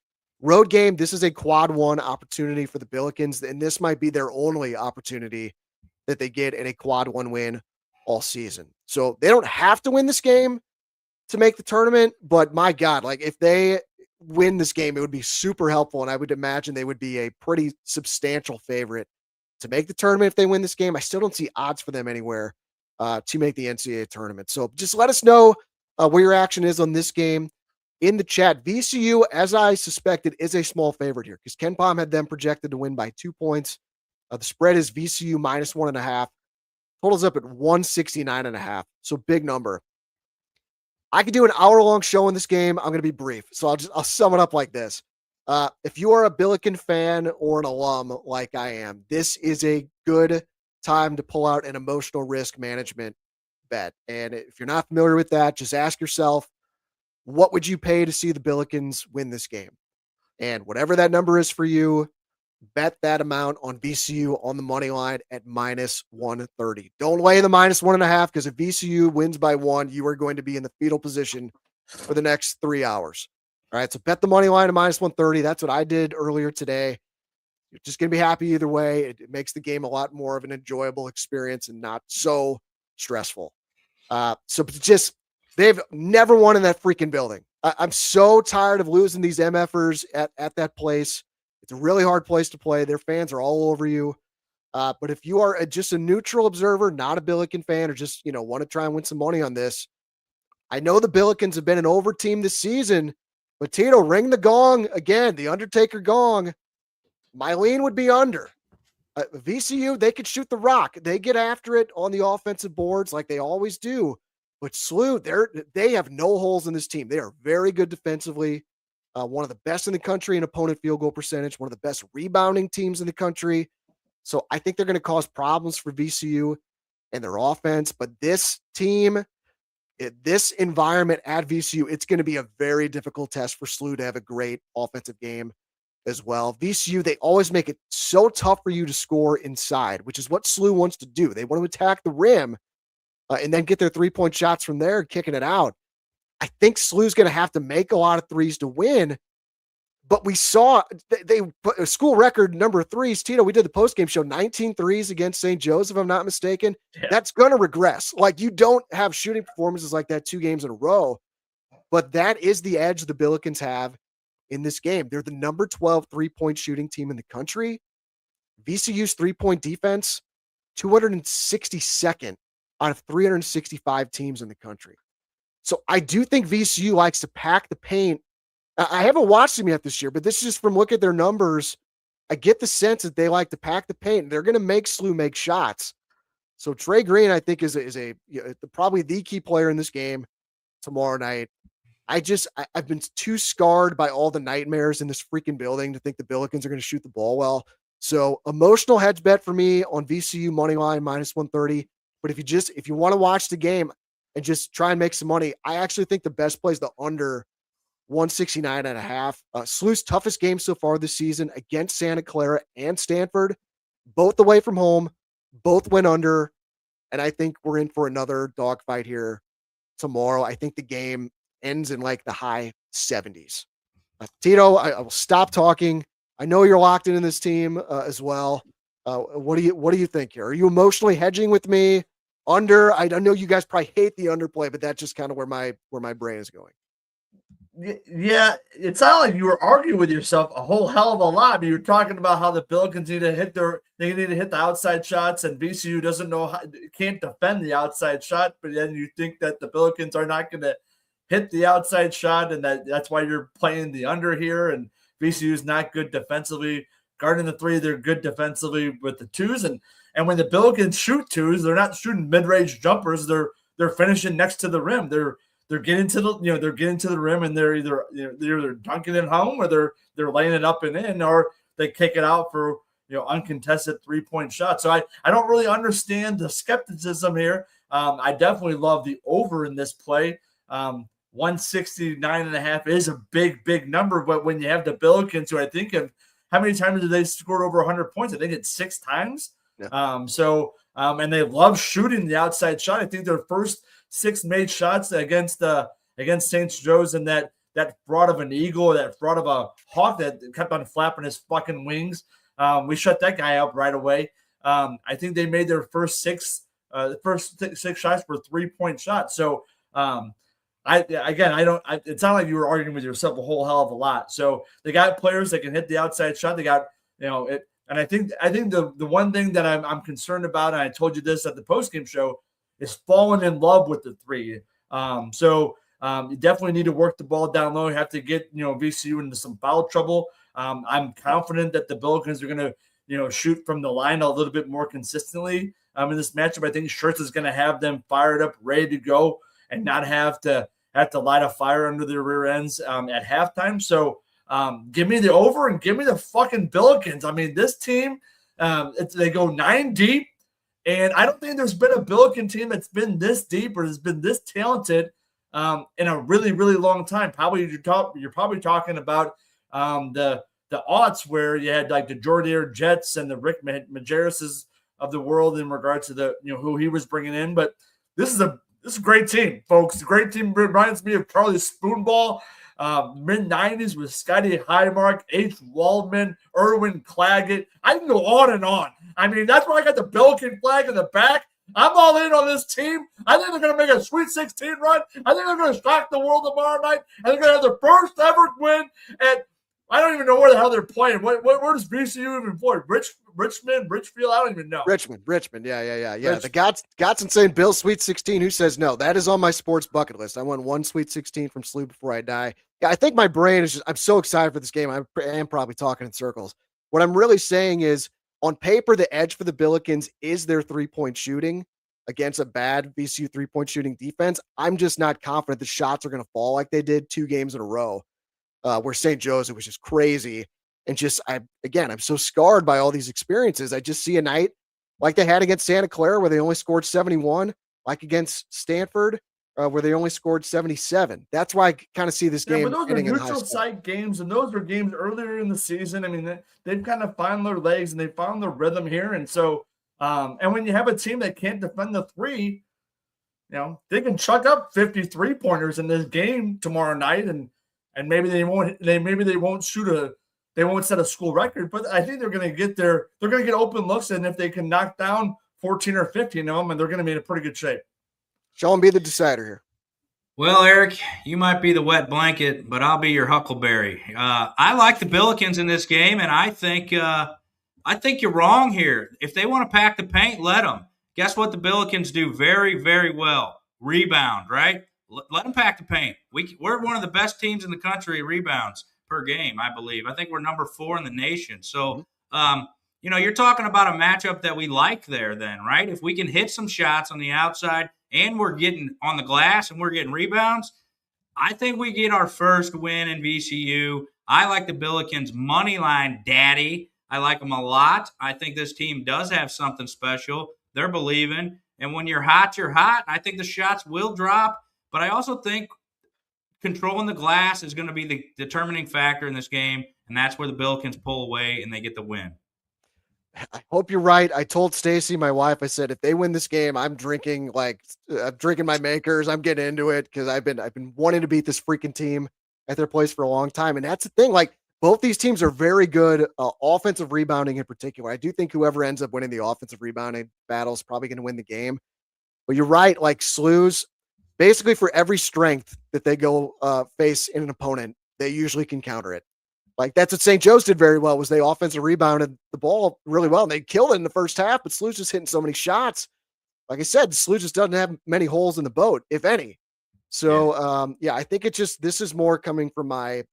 Road game, this is a quad one opportunity for the Billikens, and this might be their only opportunity that they get in a quad one win all season. So they don't have to win this game to make the tournament, but my God, like if they win this game, it would be super helpful, and I would imagine they would be a pretty substantial favorite to make the tournament if they win this game. I still don't see odds for them anywhere to make the NCAA tournament. So just let us know where your action is on this game in the chat. VCU, as I suspected, is a small favorite here because KenPom had them projected to win by 2 points. The spread is VCU minus 1.5. Totals up at 169.5. So big number. I could do an hour-long show in this game. I'm going to be brief. So I'll sum it up like this. If you are a Billiken fan or an alum like I am, this is a good time to pull out an emotional risk management bet. And if you're not familiar with that, just ask yourself, what would you pay to see the Billikens win this game? And whatever that number is for you, bet that amount on VCU on the money line at minus 130. Don't lay the minus 1.5 because if VCU wins by 1, you are going to be in the fetal position for the next 3 hours. All right, so bet the money line at minus 130. That's what I did earlier today. You're just going to be happy either way. It makes the game a lot more of an enjoyable experience and not so stressful. They've never won in that freaking building. I'm so tired of losing these MFers at that place. It's a really hard place to play. Their fans are all over you. But if you are just a neutral observer, not a Billiken fan, or just, want to try and win some money on this, I know the Billikens have been an over team this season, but Tito, ring the gong again, the Undertaker gong. My lean would be under. VCU, they could shoot the rock. They get after it on the offensive boards like they always do. But SLU, they have no holes in this team. They are very good defensively. One of the best in the country in opponent field goal percentage, one of the best rebounding teams in the country. So I think they're going to cause problems for VCU and their offense. But this team, this environment at VCU, it's going to be a very difficult test for SLU to have a great offensive game as well. VCU, they always make it so tough for you to score inside, which is what SLU wants to do. They want to attack the rim and then get their 3-point shots from there, kicking it out. I think SLU's going to have to make a lot of threes to win, but we saw they put a school record number of threes. Tito, we did the postgame show, 19 threes against St. Joe's, if I'm not mistaken. Yeah. That's going to regress. Like, you don't have shooting performances like that 2 games in a row, but that is the edge the Billikens have in this game. They're the number 12 3-point shooting team in the country. VCU's 3-point defense, 262nd out of 365 teams in the country. So I do think VCU likes to pack the paint. I haven't watched them yet this year, but this is just from looking at their numbers. I get the sense that they like to pack the paint, and they're going to make SLU make shots. So Trey Green, I think, is probably the key player in this game. tomorrow night. I've been too scarred by all the nightmares in this freaking building to think the Billikens are going to shoot the ball well. So emotional hedge bet for me on VCU money line -130. But if you want to watch the game and just try and make some money, I actually think the best play is the under 169.5. SLU's toughest game so far this season against Santa Clara and Stanford, both away from home, both went under. And I think we're in for another dogfight here tomorrow. I think the game ends in like the high 70s. Tito, I will stop talking. I know you're locked in this team as well. What do you think here? Are you emotionally hedging with me? Under? I know you guys probably hate the underplay, but that's just kind of where my brain is going.
Yeah, it sounded like you were arguing with yourself a whole hell of a lot. You were talking about how the Billikens need to hit the outside shots, and VCU can't defend the outside shot. But then you think that the Billikens are not going to hit the outside shot, and that's why you're playing the under here. And VCU is not good defensively. Guarding the three, they're good defensively with the twos, and when the Billikens shoot twos, they're not shooting mid-range jumpers. They're finishing next to the rim. They're getting to the rim, and they're either dunking it home, or they're laying it up and in, or they kick it out for uncontested 3-point shots. So I don't really understand the skepticism here. I definitely love the over in this play. 169.5 is a big number, but when you have the Billikens, who I think have how many times did they scored over 100 points? I think it's 6 times.
Yeah.
And they love shooting the outside shot. I think their first 6 made shots against St. Joe's, and that fraud of an eagle, that fraud of a hawk that kept on flapping his fucking wings. We shut that guy up right away. I think they made their first six shots for 3-point shots. So it sounded like you were arguing with yourself a whole hell of a lot. So they got players that can hit the outside shot. They got, and I think the one thing that I'm concerned about, and I told you this at the postgame show, is falling in love with the three. You definitely need to work the ball down low. You have to get, VCU into some foul trouble. I'm confident that the Billikens are going to, shoot from the line a little bit more consistently in this matchup. I think Schertz is going to have them fired up, ready to go, and not have to light a fire under their rear ends at halftime. So give me the over and give me the fucking Billikens. I mean, this team, they go 9 deep. And I don't think there's been a Billiken team that's been this deep or has been this talented in a really, really long time. You're probably talking about the aughts where you had like the Jordan Jets and the Rick Majerus's of the world in regard to who he was bringing in. But this is a great team, folks. A great team. Reminds me of Charlie Spoonball, mid-90s with Scotty Highmark, H. Waldman, Erwin Claggett. I can go on and on. I mean, that's why I got the Billiken flag in the back. I'm all in on this team. I think they're going to make a Sweet 16 run. I think they're going to shock the world tomorrow night. And they're going to have their first ever win. And I don't even know where the hell they're playing. Where does VCU even play? Richmond, Richfield? I don't even know.
Richmond. Yeah. The Gotson saying Bill Sweet 16. Who says no? That is on my sports bucket list. I won one Sweet 16 from SLU before I die. Yeah, I think my brain is I'm so excited for this game. I am probably talking in circles. What I'm really saying is, on paper, the edge for the Billikens is their 3-point shooting against a bad VCU 3-point shooting defense. I'm just not confident the shots are going to fall like they did 2 games in a row, where St. Joe's, it was just crazy. And I'm so scarred by all these experiences. I just see a night like they had against Santa Clara where they only scored 71, like against Stanford, where they only scored 77. That's why I kind of see this game.
But those are neutral site games, and those were games earlier in the season. I mean, they've kind of found their legs and they found their rhythm here. And so, and when you have a team that can't defend the three, they can chuck up 53 pointers in this game tomorrow night, and maybe they won't set a school record, but I think they're going to get open looks, and if they can knock down 14 or 15 of them, and they're going to be in a pretty good shape.
Shawn, be the decider here.
Well, Eric, you might be the wet blanket, but I'll be your huckleberry. I like the Billikens in this game, and I think you're wrong here. If they want to pack the paint, let them. Guess what the Billikens do very, very well? Rebound, right? Let them pack the paint. We're one of the best teams in the country at rebounds per game, I believe. I think we're number 4 in the nation. So, you're talking about a matchup that we like there then, right? If we can hit some shots on the outside and we're getting on the glass and we're getting rebounds, I think we get our first win in VCU. I like the Billikens money line, daddy. I like them a lot. I think this team does have something special. They're believing. And when you're hot, you're hot. I think the shots will drop. But I also think controlling the glass is going to be the determining factor in this game. And that's where the Billikens pull away and they get the win.
I hope you're right. I told Stacy, my wife, I said, if they win this game, I'm drinking my makers. I'm getting into it because I've been wanting to beat this freaking team at their place for a long time. And that's the thing. Like, both these teams are very good offensive rebounding in particular. I do think whoever ends up winning the offensive rebounding battle is probably going to win the game. But you're right. Like, SLU's basically for every strength that they go face in an opponent, they usually can counter it. Like, that's what St. Joe's did very well, was they offensive rebounded the ball really well, and they killed it in the first half, but SLU's just hitting so many shots. Like I said, SLU just doesn't have many holes in the boat, if any. So, I think this is more coming from my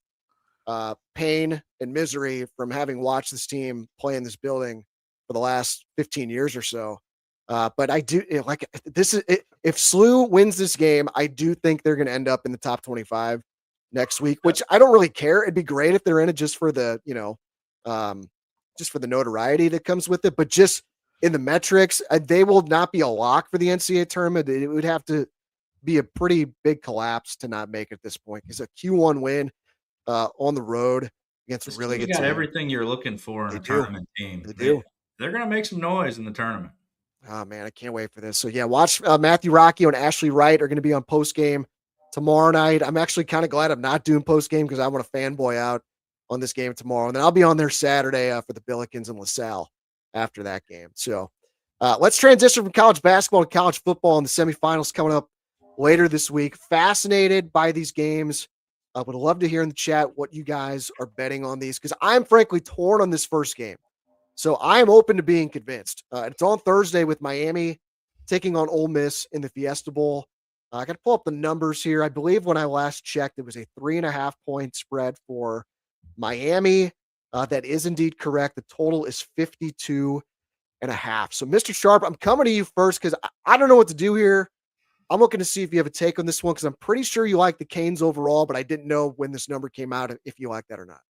pain and misery from having watched this team play in this building for the last 15 years or so. But I do like this is if SLU wins this game, I do think they're going to end up in the top 25 next week, which I don't really care. It'd be great if they're in it just for the, just for the notoriety that comes with it. But just in the metrics, they will not be a lock for the NCAA tournament. It would have to be a pretty big collapse to not make it at this point. Because a Q1 win on the road against a really good team.
Got everything you're looking for in a tournament team.
They do.
They're going to make some noise in the tournament.
Oh, man, I can't wait for this. So, watch Matthew Rocky and Ashley Wright are going to be on post-game tomorrow night. I'm actually kind of glad I'm not doing post-game because I want to fanboy out on this game tomorrow. And then I'll be on there Saturday for the Billikens and LaSalle after that game. So let's transition from college basketball to college football and the semifinals coming up later this week. Fascinated by these games. I would love to hear in the chat what you guys are betting on these because I'm frankly torn on this first game. So I'm open to being convinced. It's on Thursday with Miami taking on Ole Miss in the Fiesta Bowl. I got to pull up the numbers here. I believe when I last checked, it was a 3.5 point spread for Miami. That is indeed correct. The total is 52.5. So, Mr. Sharp, I'm coming to you first because I don't know what to do here. I'm looking to see if you have a take on this one because I'm pretty sure you like the Canes overall, but I didn't know when this number came out if you like that or not.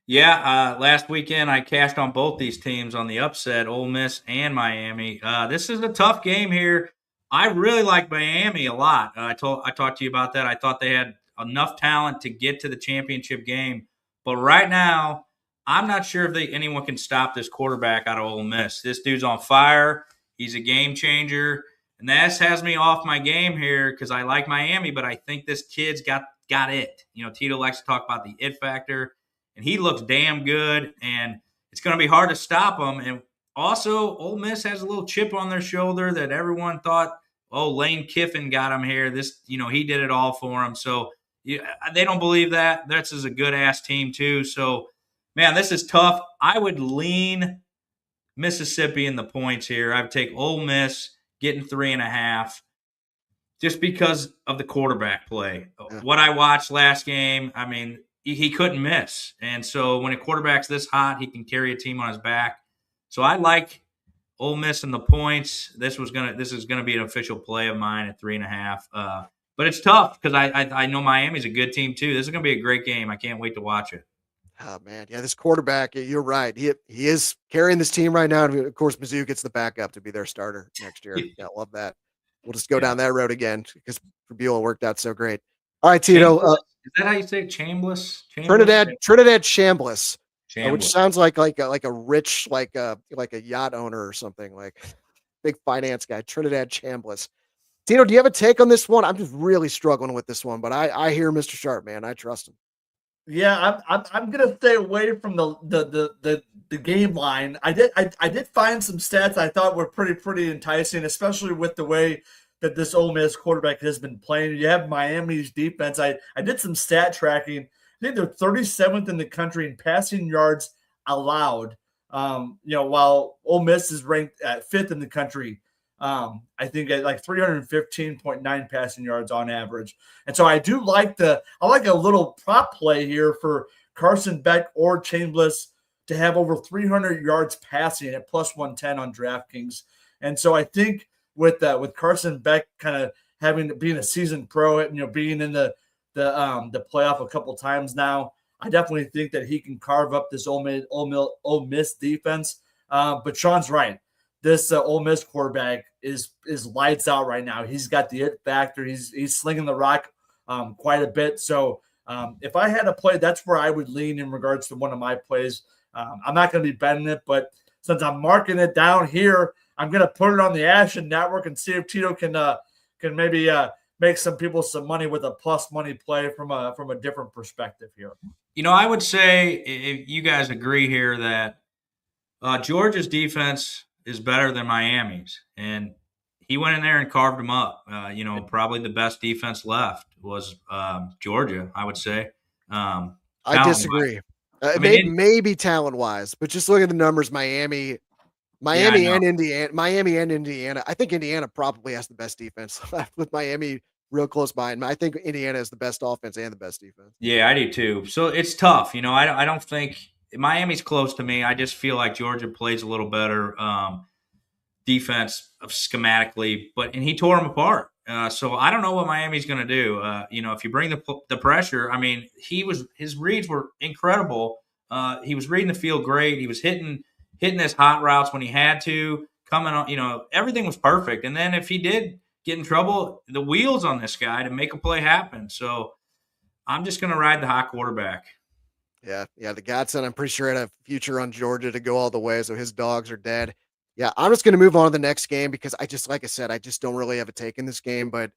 Yeah, last weekend I cashed on both these teams on the upset, Ole Miss and Miami. This is a tough game here. I really like Miami a lot. I talked to you about that. I thought they had enough talent to get to the championship game. But right now, I'm not sure if anyone can stop this quarterback out of Ole Miss. This dude's on fire. He's a game changer. And that has me off my game here because I like Miami, but I think this kid's got it. Tito likes to talk about the it factor, and he looks damn good, and it's going to be hard to stop him. And also, Ole Miss has a little chip on their shoulder that everyone thought, Lane Kiffin got him here. He did it all for him. So they don't believe that. This is a good-ass team too. So, man, this is tough. I would lean Mississippi in the points here. I would take Ole Miss getting 3.5 just because of the quarterback play. Yeah. What I watched last game, I mean, he couldn't miss. And so when a quarterback's this hot, he can carry a team on his back. So I like Ole Miss in the points. This is gonna be an official play of mine at 3.5. But it's tough because I know Miami's a good team too. This is gonna be a great game. I can't wait to watch it.
Oh man, yeah, this quarterback. You're right. He is carrying this team right now. And of course, Mizzou gets the backup to be their starter next year. Yeah, love that. We'll just go down that road again because for Buell worked out so great. All right, Tito.
Is that how you say it? Chambliss?
Trinidad Chambliss. Which sounds like a rich like a yacht owner or something, like big finance guy. Trinidad Chambliss. Tito, do you have a take on this one? I'm just really struggling with this one, but I hear Mr. Sharp, man. I trust him.
Yeah, I'm gonna stay away from the game line. I did find some stats I thought were pretty enticing, especially with the way that this Ole Miss quarterback has been playing. You have Miami's defense. I did some stat tracking. I think they're 37th in the country in passing yards allowed. While Ole Miss is ranked at 5th in the country. I think at like 315.9 passing yards on average. And so I like a little prop play here for Carson Beck or Chambliss to have over 300 yards passing at plus 110 on DraftKings. And so I think with Carson Beck kind of being a seasoned pro, being in the playoff a couple times now, I definitely think that he can carve up this Ole Miss defense. But Sean's right. This Ole Miss quarterback is lights out right now. He's got the it factor. He's slinging the rock quite a bit. So if I had to play, that's where I would lean in regards to one of my plays. I'm not going to be betting it, but since I'm marking it down here, I'm going to put it on the Action Network and see if Tito can maybe make some people some money with a plus money play from a different perspective here.
I would say if you guys agree here that Georgia's defense is better than Miami's, and he went in there and carved them up. Probably the best defense left was Georgia, I would say.
I disagree. Maybe talent-wise, but just look at the numbers. Miami and Indiana. I think Indiana probably has the best defense left, with Miami real close behind. I think Indiana has the best offense and the best defense.
Yeah, I do too. So it's tough. I don't think Miami's close to me. I just feel like Georgia plays a little better defense schematically, and he tore them apart. So I don't know what Miami's going to do. If you bring the pressure, his reads were incredible. He was reading the field great. He was hitting his hot routes when he had to, coming on, everything was perfect. And then if he did get in trouble, the wheels on this guy to make a play happen. So I'm just going to ride the hot quarterback.
Yeah. The Godson, I'm pretty sure, had a future on Georgia to go all the way. So his dogs are dead. Yeah, I'm just going to move on to the next game because like I said, I just don't really have a take in this game. But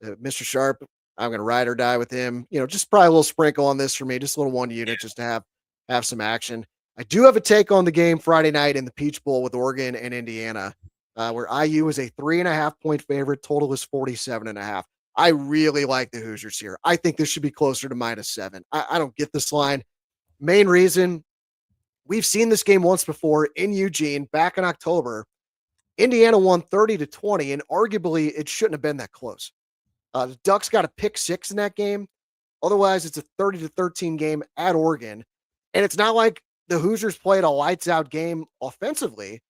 Mr. Sharp, I'm going to ride or die with him. Just probably a little sprinkle on this for me, just a little one unit just to have some action. I do have a take on the game Friday night in the Peach Bowl with Oregon and Indiana, where IU is a 3.5-point favorite. Total is 47.5. I really like the Hoosiers here. I think this should be closer to -7. I don't get this line. Main reason, we've seen this game once before in Eugene back in October. Indiana won 30-20, and arguably it shouldn't have been that close. The Ducks got a pick 6 in that game. Otherwise, it's a 30-13 game at Oregon. And it's not like the Hoosiers played a lights-out game offensively.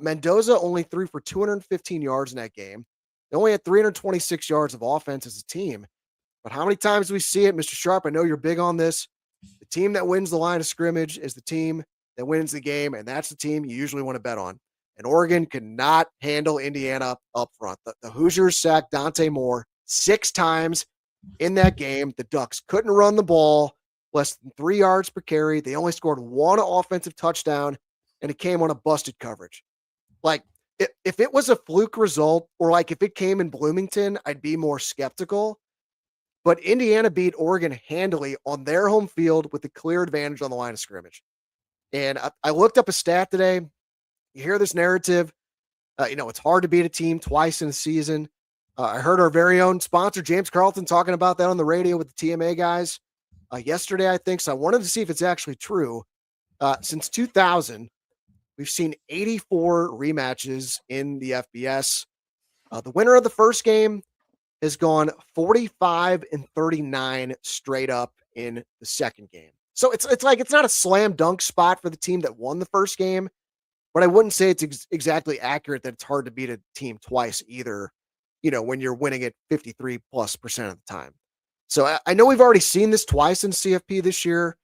Mendoza only threw for 215 yards in that game. They only had 326 yards of offense as a team. But how many times do we see it, Mr. Sharp? I know you're big on this. The team that wins the line of scrimmage is the team that wins the game, and that's the team you usually want to bet on. And Oregon could not handle Indiana up front. The Hoosiers sacked Dante Moore 6 times in that game. The Ducks couldn't run the ball, less than 3 yards per carry. They only scored 1 offensive touchdown, and it came on a busted coverage. Like, if it was a fluke result, or like if it came in Bloomington, I'd be more skeptical. But Indiana beat Oregon handily on their home field with a clear advantage on the line of scrimmage. And I looked up a stat today. You hear this narrative. It's hard to beat a team twice in a season. I heard our very own sponsor, James Carlton, talking about that on the radio with the TMA guys yesterday, I think. So I wanted to see if it's actually true. Since 2000, we've seen 84 rematches in the FBS. The winner of the first game has gone 45-39 straight up in the second game. So it's like it's not a slam dunk spot for the team that won the first game, but I wouldn't say it's exactly accurate that it's hard to beat a team twice either, when you're winning it 53+% of the time. So I know we've already seen this twice in CFP this year.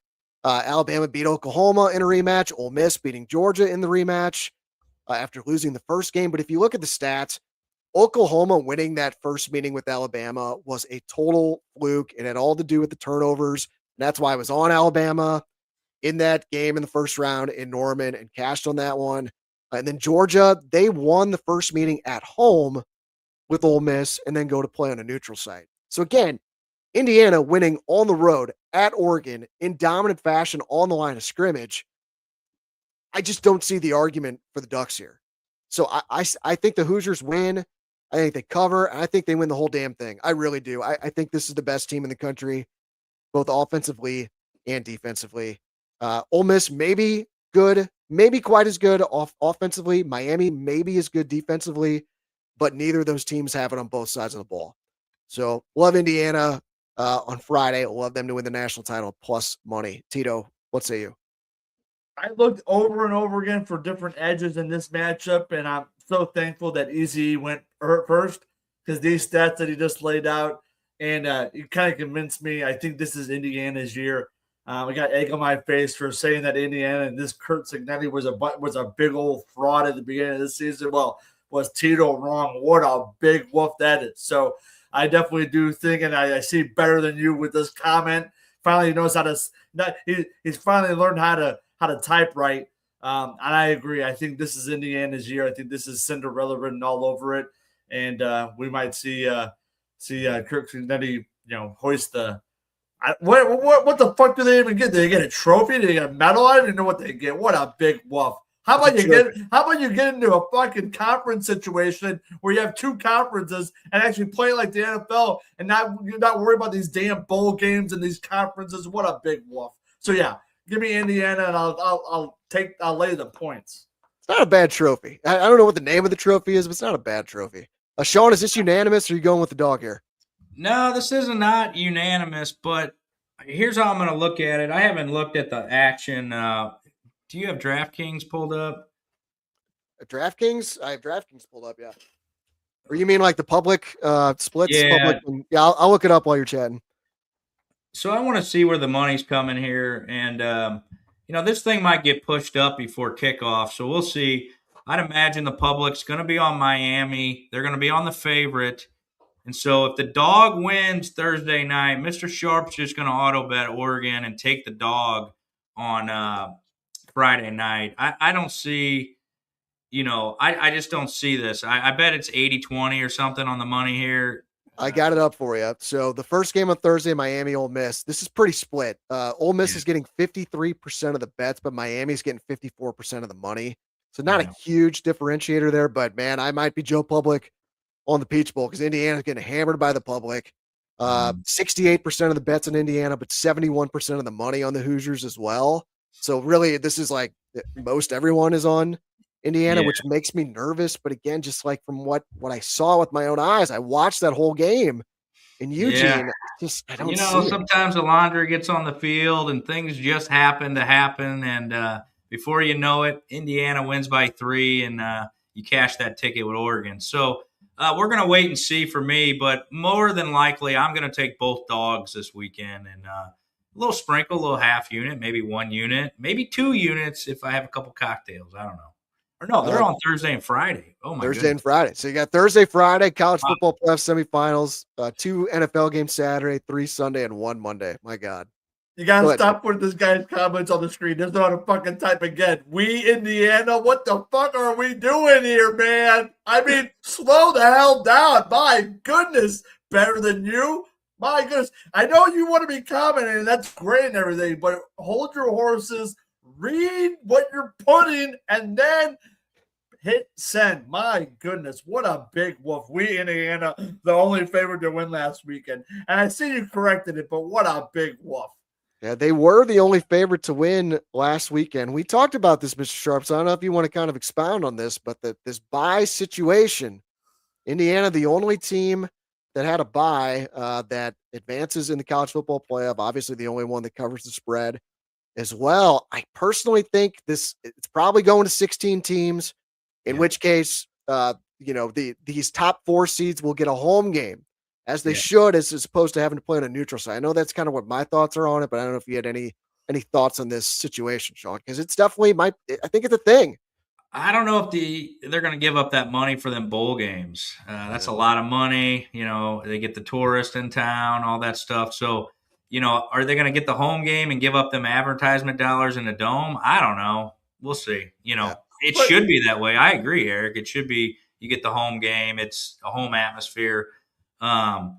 Alabama beat Oklahoma in a rematch, Ole Miss beating Georgia in the rematch after losing the first game. But if you look at the stats, Oklahoma winning that first meeting with Alabama was a total fluke. It had all to do with the turnovers. And that's why I was on Alabama in that game in the first round in Norman and cashed on that one. And then Georgia, they won the first meeting at home with Ole Miss and then go to play on a neutral site. So again, Indiana winning on the road at Oregon in dominant fashion on the line of scrimmage. I just don't see the argument for the Ducks here. So I think the Hoosiers win. I think they cover, and I think they win the whole damn thing. I really do. I think this is the best team in the country, both offensively and defensively. Ole Miss maybe good, maybe quite as good offensively. Miami maybe as good defensively, but neither of those teams have it on both sides of the ball. So love Indiana on Friday. Love them to win the national title plus money. Tito, what say you?
I looked over and over again for different edges in this matchup, and so thankful that Easy went first because these stats that he just laid out, and it kind of convinced me. I think this is Indiana's year. I got egg on my face for saying that Indiana and this Kurt Signetti was a big old fraud at the beginning of the season. Well, was Tito wrong? What a big woof that is. So I definitely do think, and I see better than you with this comment. Finally knows how to. He's finally learned how to type right. And I agree. I think this is Indiana's year. I think this is Cinderella written all over it, and we might see Kirk Signetti, hoist the. What the fuck do they even get? Do they get a trophy? Do they get a medal? I don't even know what they get. What a big woof. How about you get into a fucking conference situation where you have two conferences and actually play like the NFL and you're not worried about these damn bowl games and these conferences? What a big woof. So yeah, give me Indiana and I'll lay the points.
It's not a bad trophy. I don't know what the name of the trophy is, but it's not a bad trophy. Shawn, is this unanimous or are you going with the dog here?
No, this is not unanimous, but here's how I'm going to look at it. I haven't looked at the action. Do you have DraftKings pulled up?
DraftKings? I have DraftKings pulled up, yeah. Or you mean like the public splits?
Yeah.
I'll look it up while you're chatting.
So I want to see where the money's coming here. And, this thing might get pushed up before kickoff. So we'll see. I'd imagine the public's going to be on Miami. They're going to be on the favorite. And so if the dog wins Thursday night, Mr. Sharp's just going to auto bet Oregon and take the dog on Friday night. I don't see, I just don't see this. I bet it's 80-20 or something on the money here.
I got it up for you. So the first game on Thursday, Miami, Ole Miss. This is pretty split. Ole Miss is getting 53% of the bets, but Miami's getting 54% of the money. So not a huge differentiator there, but man, I might be Joe Public on the Peach Bowl because Indiana's getting hammered by the public. 68% of the bets in Indiana, but 71% of the money on the Hoosiers as well. So really, this is like most everyone is on Indiana, which makes me nervous. But again, just like from what I saw with my own eyes, I watched that whole game in Eugene. I don't see
sometimes the laundry gets on the field and things just happen to happen. And before you know it, Indiana wins by 3 and you cash that ticket with Oregon. So we're going to wait and see for me, but more than likely, I'm going to take both dogs this weekend and a little sprinkle, a little half unit, maybe 1 unit, maybe 2 units if I have a couple cocktails. I don't know. Or no, they're on Thursday and Friday. Oh, my
Thursday and Friday. So you got Thursday, Friday, college football playoff semifinals, 2 NFL games Saturday, 3 Sunday, and 1 Monday. My God.
You got to stop putting this guy's comments on the screen. There's no how to fucking type again. We, Indiana, what the fuck are we doing here, man? I mean, slow the hell down. My goodness. Better than you? My goodness. I know you want to be commenting, and that's great and everything, but hold your horses, read what you're putting, and then hit send. My goodness, what a big woof. We, Indiana, the only favorite to win last weekend. And I see you corrected it, but what a big woof.
Yeah, they were the only favorite to win last weekend. We talked about this, Mr. Sharps. I don't know if you want to kind of expound on this, but this bye situation, Indiana, the only team that had a bye that advances in the college football playoff, obviously the only one that covers the spread as well. I personally think it's probably going to 16 teams, in which case, these top 4 seeds will get a home game. As they should, as opposed to having to play on a neutral site. I know that's kind of what my thoughts are on it, but I don't know if you had any thoughts on this situation, Shawn, because it's definitely I think it's a thing.
I don't know if they're going to give up that money for them bowl games. That's a lot of money. They get the tourist in town, all that stuff. So, are they going to get the home game and give up them advertisement dollars in the dome? I don't know. We'll see. It should be that way. I agree, Eric. It should be. You get the home game. It's a home atmosphere. But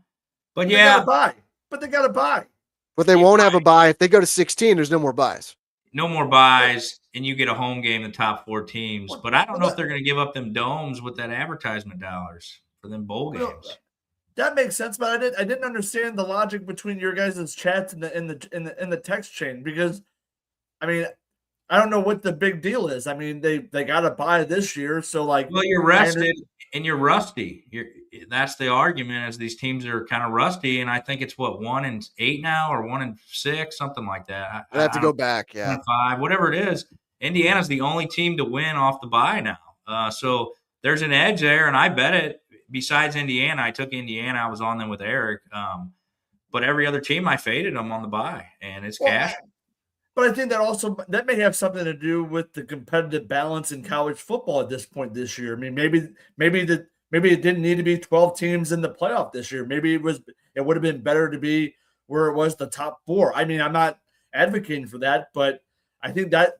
they gotta buy.
But they won't have a buy. If they go to 16, there's no more buys.
No more buys, and you get a home game, the top 4 teams. But I don't know if they're going to give up them domes with that advertisement dollars for them bowl games.
That makes sense, but I didn't understand the logic between your guys' chats in the text chain because, I mean, I don't know what the big deal is. I mean, they got to buy this year, so like.
Well, you're rested and you're rusty. That's the argument, as these teams are kind of rusty, and I think it's 1-8 now or 1-6, something like that.
I have to go back,
5, whatever it is. Indiana's the only team to win off the bye now, so there's an edge there, and I bet it. Besides Indiana, I took Indiana. I was on them with Eric. But every other team, I faded them on the bye, and it's cash.
But I think that may have something to do with the competitive balance in college football at this point this year. I mean, maybe it didn't need to be 12 teams in the playoff this year. Maybe it would have been better to be where it was the top 4. I mean, I'm not advocating for that, but I think that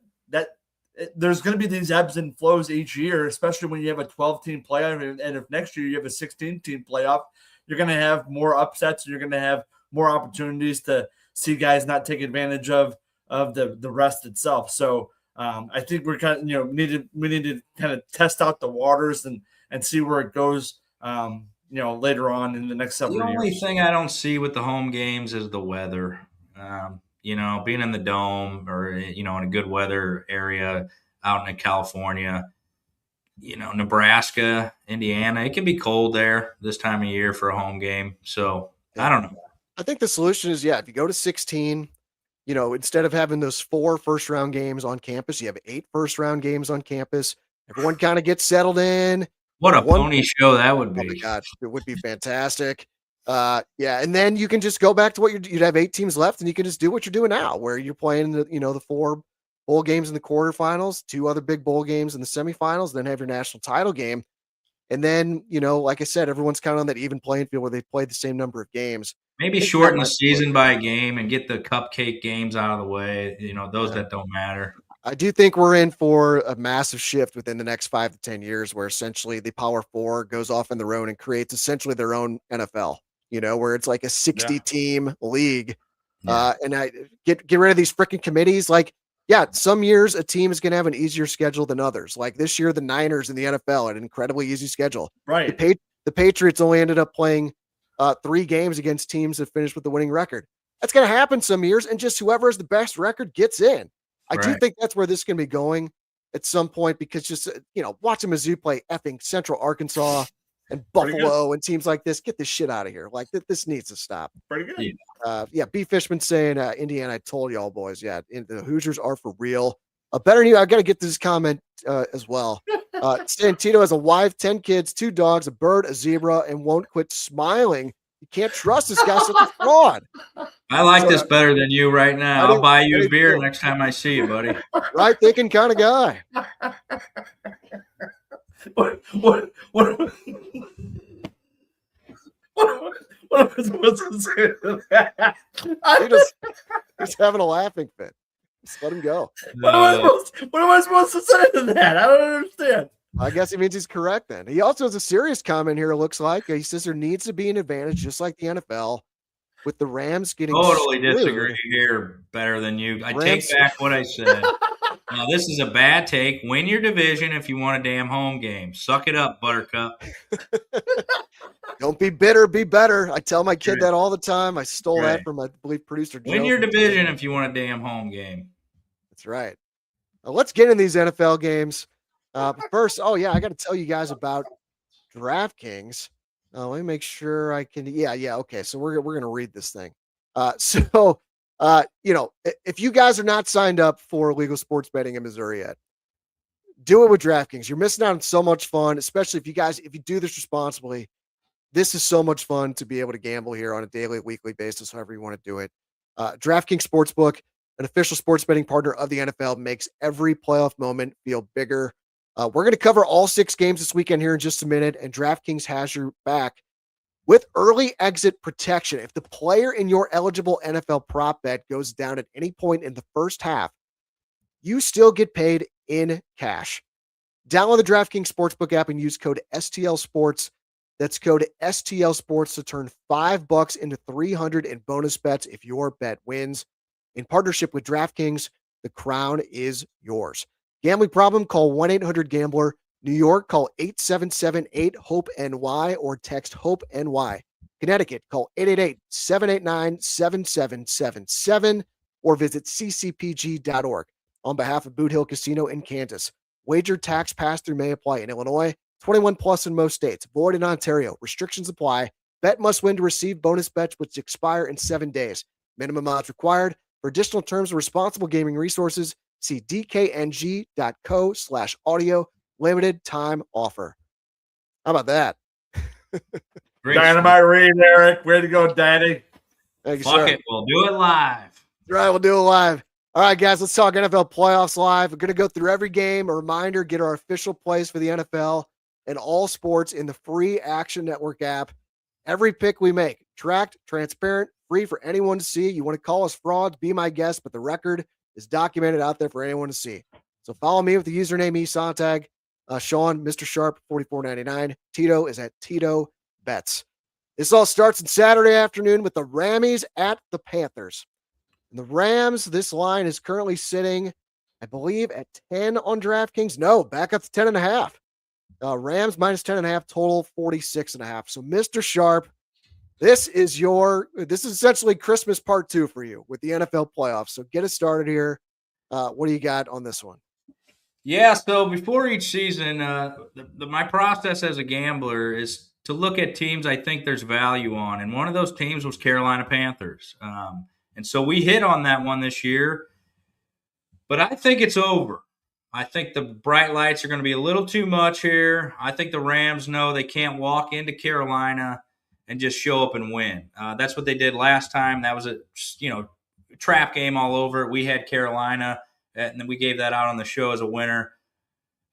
there's going to be these ebbs and flows each year, especially when you have a 12-team playoff. And if next year you have a 16-team playoff, you're going to have more upsets, and you're going to have more opportunities to see guys not take advantage of the rest itself. So I think we're kind of, we need to kind of test out the waters and see where it goes, later on in the next several years.
The only thing I don't see with the home games is the weather. Being in the dome or, in a good weather area out in California, Nebraska, Indiana, it can be cold there this time of year for a home game. So I don't know.
I think the solution is, if you go to 16, instead of having those 4 first-round games on campus, you have 8 first-round games on campus. Everyone kind of gets settled in.
What a pony show that would be.
Oh, my God. It would be fantastic. And then you can just go back to what you'd have 8 teams left, and you can just do what you're doing now, where you're playing the 4 bowl games in the quarterfinals, 2 other big bowl games in the semifinals, then have your national title game. And then, like I said, everyone's kind of on that even playing field where they've played the same number of games.
Maybe shorten the season by a game and get the cupcake games out of the way, those that don't matter.
I do think we're in for a massive shift within the next 5 to 10 years where essentially the Power 4 goes off on their own and creates essentially their own NFL, where it's like a 60-team league. And I get rid of these freaking committees. Like, some years a team is going to have an easier schedule than others. Like this year, the Niners in the NFL had an incredibly easy schedule.
Right.
The Patriots only ended up playing 3 games against teams that finished with the winning record. That's going to happen some years, and just whoever has the best record gets in. I do think that's where this is going to be going at some point, because just, watching Mizzou play effing Central Arkansas and Buffalo and teams like this, get this shit out of here. Like this needs to stop.
Pretty good.
B. Fishman saying, Indiana, I told y'all boys, the Hoosiers are for real. Better than you, I got to get to this comment as well. Saying Tito has a wife, 10 kids, 2 dogs, a bird, a zebra, and won't quit smiling. You can't trust this guy, such a fraud.
I like this better than you right now. I'll buy you a beer next time I see you, buddy.
Right thinking kind of guy.
What am I supposed to say to that?
He's having a laughing fit. Just let him go.
What am I supposed to say to that? I don't understand.
I guess he means he's correct then. He also has a serious comment here, it looks like. He says there needs to be an advantage, just like the NFL, with the Rams getting
totally
screwed.
Disagree here better than you. I take back what I said. Now, this is a bad take. Win your division if you want a damn home game. Suck it up, Buttercup.
Don't be bitter, be better. I tell my kid that all the time. I stole that from, I believe, producer Joe.
Win your division if you want a damn home game.
That's right. Now, let's get in these NFL games. But first, I got to tell you guys about DraftKings. Let me make sure I can. Okay. So we're going to read this thing. If you guys are not signed up for legal sports betting in Missouri yet, do it with DraftKings. You're missing out on so much fun, especially if you do this responsibly. This is so much fun to be able to gamble here on a daily, weekly basis, however you want to do it. DraftKings Sportsbook, an official sports betting partner of the NFL, makes every playoff moment feel bigger. We're going to cover all 6 games this weekend here in just a minute, and DraftKings has your back with early exit protection. If the player in your eligible NFL prop bet goes down at any point in the first half, you still get paid in cash. Download the DraftKings Sportsbook app and use code STL Sports. That's code STL Sports to turn $5 into $300 in bonus bets if your bet wins. In partnership with DraftKings, the crown is yours. Gambling problem? Call 1-800-GAMBLER. New York, call 877-8-HOPE-NY or text HOPE-NY. Connecticut, call 888-789-7777 or visit ccpg.org. On behalf of Boot Hill Casino in Kansas, wager tax pass-through may apply in Illinois, 21 plus in most states, void in Ontario. Restrictions apply. Bet must win to receive bonus bets which expire in 7 days. Minimum odds required. For additional terms and responsible gaming resources, see dkng.co/audio. Limited time offer. How about that?
Great
Dynamite read, Eric. Way to go, Daddy.
Thank you,
Fuck
sir.
it. We'll do it live.
Right, we'll do it live. All right, guys, let's talk NFL playoffs live. We're going to go through every game. A reminder, get our official plays for the NFL and all sports in the free Action Network app. Every pick we make, tracked, transparent, free for anyone to see. You want to call us frauds, be my guest, but the record is documented out there for anyone to see. So follow me with the username esontag. Shawn, Mr. Sharp, 44.99. Tito is at TitoBets. This all starts on Saturday afternoon with the Rammies at the Panthers. And the Rams, this line is currently sitting, I believe, at 10 on DraftKings. No, back up to 10.5. Rams minus 10.5, total 46.5. So, Mr. Sharp, this is essentially Christmas part 2 for you with the NFL playoffs. So get us started here. What do you got on this one?
Yeah, so before each season, my process as a gambler is to look at teams I think there's value on. And one of those teams was Carolina Panthers. And so we hit on that one this year. But I think it's over. I think the bright lights are going to be a little too much here. I think the Rams know they can't walk into Carolina and just show up and win. That's what they did last time. That was a trap game all over it. We had Carolina, and then we gave that out on the show as a winner.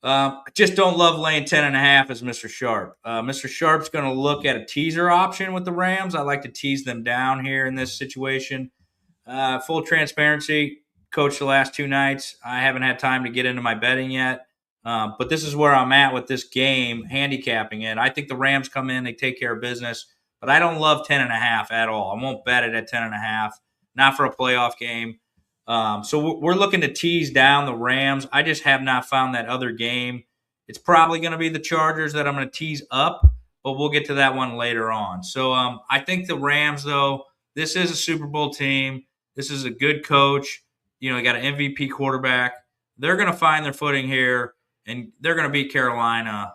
I just don't love laying 10.5 as Mr. Sharp. Mr. Sharp's going to look at a teaser option with the Rams. I like to tease them down here in this situation. Full transparency, coached the last 2 nights. I haven't had time to get into my betting yet. But this is where I'm at with this game, handicapping it. I think the Rams come in, they take care of business. But I don't love 10.5 at all. I won't bet it at 10.5, not for a playoff game. So we're looking to tease down the Rams. I just have not found that other game. It's probably going to be the Chargers that I'm going to tease up, but we'll get to that one later on. So I think the Rams, though, this is a Super Bowl team. This is a good coach. You got an MVP quarterback. They're going to find their footing here, and they're going to beat Carolina.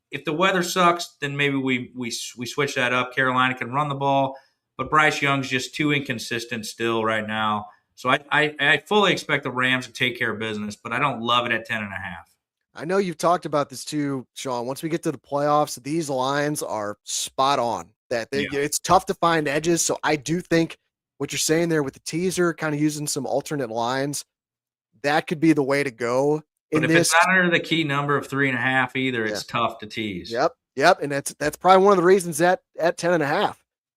If the weather sucks, then maybe we switch that up. Carolina can run the ball, but Bryce Young's just too inconsistent still right now. So I fully expect the Rams to take care of business, but I don't love it at 10.5.
I know you've talked about this too, Shawn. Once we get to the playoffs, these lines are spot on. It's tough to find edges. So I do think what you're saying there with the teaser, kind of using some alternate lines, that could be the way to go.
But if it's not under the key number of 3.5 either, it's tough to tease.
Yep. And that's probably one of the reasons at 10.5,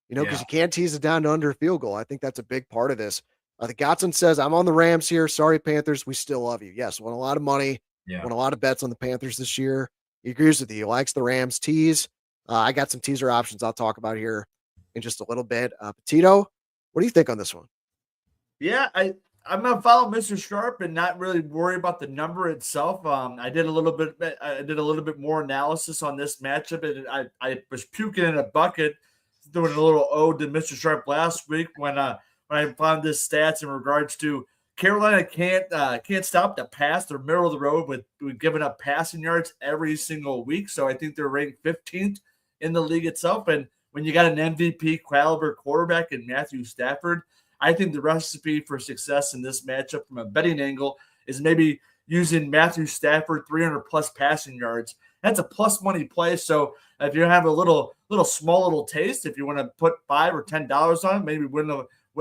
because you can't tease it down to under a field goal. I think that's a big part of this. The Gotson says, I'm on the Rams here. Sorry, Panthers. We still love you. Yes. Won a lot of money. Won a lot of bets on the Panthers this year. He agrees with you. He likes the Rams tease. I got some teaser options I'll talk about here in just a little bit. Tito, what do you think on this one?
Yeah, I'm gonna follow Mr. Sharp and not really worry about the number itself. I did a little bit more analysis on this matchup, and I was puking in a bucket, doing a little ode to Mr. Sharp last week when I found this stats in regards to Carolina can't stop the pass. They're middle of the road with giving up passing yards every single week. So I think they're ranked 15th in the league itself. And when you got an MVP caliber quarterback in Matthew Stafford, I think the recipe for success in this matchup from a betting angle is maybe using Matthew Stafford 300 plus passing yards. That's a plus money play. So if you have a small little taste, if you want to put $5 or $10 on it, maybe win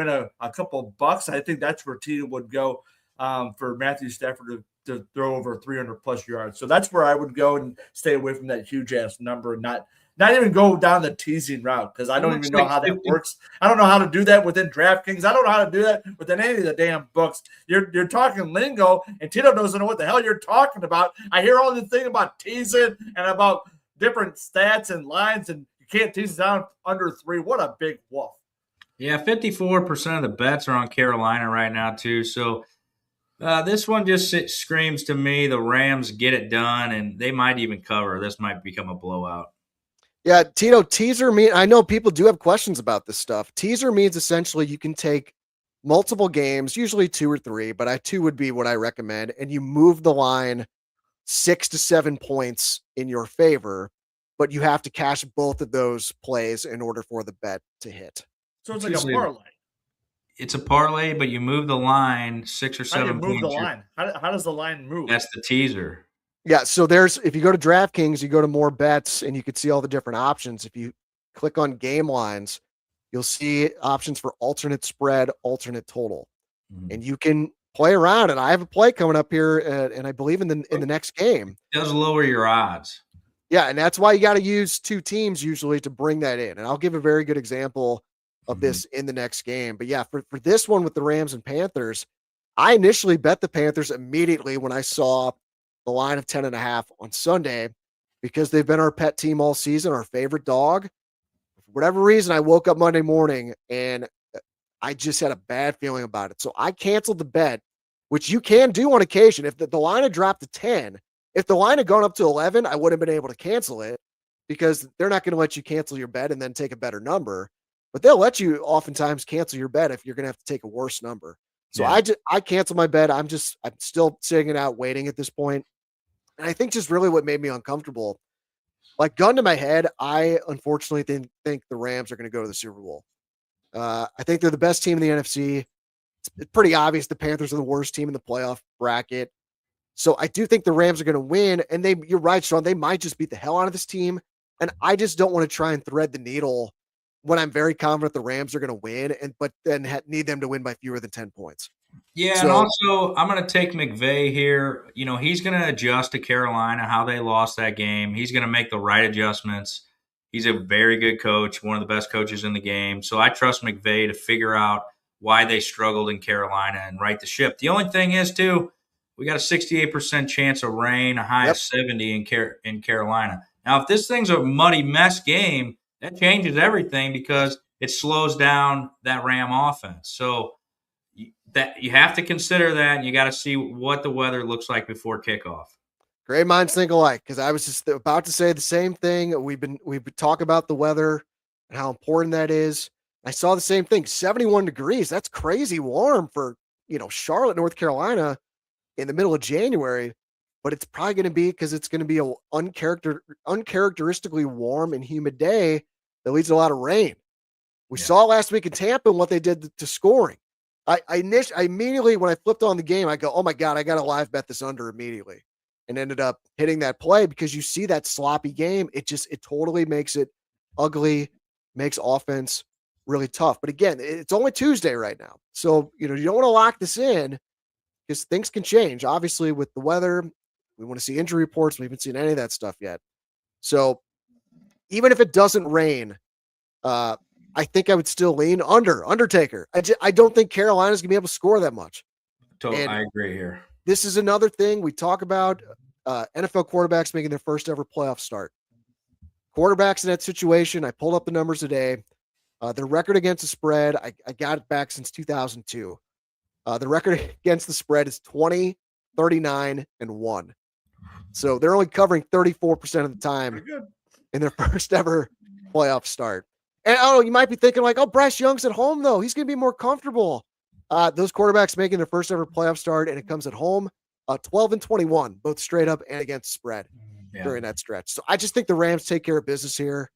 a couple bucks, I think that's where Tito would go for Matthew Stafford to throw over 300 plus yards. So that's where I would go and stay away from that huge ass number and not even go down the teasing route, because I don't even know how that works. I don't know how to do that within DraftKings. I don't know how to do that within any of the damn books. You're talking lingo, and Tito doesn't know what the hell you're talking about. I hear all the thing about teasing and about different stats and lines, and you can't tease it down under 3. What a big wolf.
Yeah, 54% of the bets are on Carolina right now, too. So this one just screams to me the Rams get it done, and they might even cover. This might become a blowout.
Yeah, Tito, teaser I know people do have questions about this stuff. Teaser means essentially you can take multiple games, usually 2 or 3, but 2 would be what I recommend, and you move the line 6 to 7 points in your favor, but you have to cash both of those plays in order for the bet to hit.
So it's like a parlay.
It's a parlay, but you move the line 6 or 7 points.
How do you move the line? How does the line move?
That's the teaser.
Yeah. So if you go to DraftKings, you go to more bets and you can see all the different options. If you click on game lines, you'll see options for alternate spread, alternate total, and you can play around. And I have a play coming up here, and I believe in the next game.
It does lower your odds.
Yeah, and that's why you got to use two teams usually to bring that in. And I'll give a very good example of this in the next game. But yeah, for this one with the Rams and Panthers, I initially bet the Panthers immediately when I saw the line of 10.5 on Sunday because they've been our pet team all season, our favorite dog. For whatever reason, I woke up Monday morning and I just had a bad feeling about it. So I canceled the bet, which you can do on occasion. If the line had dropped to 10, if the line had gone up to 11, I wouldn't have been able to cancel it because they're not going to let you cancel your bet and then take a better number. But they'll let you oftentimes cancel your bet if you're going to have to take a worse number. So I canceled my bet. I'm still sitting it out, waiting at this point. And I think just really what made me uncomfortable, like gun to my head, I unfortunately think the Rams are going to go to the Super Bowl. I think they're the best team in the NFC. It's pretty obvious the Panthers are the worst team in the playoff bracket. So I do think the Rams are going to win. And you're right, Shawn, they might just beat the hell out of this team. And I just don't want to try and thread the needle when I'm very confident the Rams are going to win, but then need them to win by fewer than 10 points.
Yeah, and also I'm going to take McVay here. You know, he's going to adjust to Carolina, how they lost that game. He's going to make the right adjustments. He's a very good coach, one of the best coaches in the game. So I trust McVay to figure out why they struggled in Carolina and right the ship. The only thing is, too, we got a 68% chance of rain, a high of 70 in Carolina. Now, if this thing's a muddy mess game, that changes everything because it slows down that Ram offense. So that you have to consider that, and you got to see what the weather looks like before kickoff.
Great minds think alike, because I was just about to say the same thing. We've been talking about the weather and how important that is. I saw the same thing, 71 degrees. That's crazy warm for, Charlotte, North Carolina in the middle of January, but it's probably going to be because it's going to be a uncharacteristically warm and humid day that leads to a lot of rain. We saw last week in Tampa what they did to scoring. I immediately, when I flipped on the game, I go, oh my God, I got to live bet this under immediately, and ended up hitting that play because you see that sloppy game. It totally makes it ugly, makes offense really tough. But again, it's only Tuesday right now. So, you don't want to lock this in because things can change. Obviously with the weather, we want to see injury reports. We haven't seen any of that stuff yet. So even if it doesn't rain, I think I would still lean Undertaker. I don't think Carolina's gonna be able to score that much.
I agree here.
This is another thing we talk about. NFL quarterbacks making their first ever playoff start. Quarterbacks in that situation, I pulled up the numbers today. Their record against the spread, I got it back since 2002. The record against the spread is 20, 39, and 1. So they're only covering 34% of the time in their first ever playoff start. And you might be thinking like, oh, Bryce Young's at home though. He's going to be more comfortable. Those quarterbacks making their first ever playoff start, and it comes at home, 12 and 21, both straight up and against spread during that stretch. So I just think the Rams take care of business here.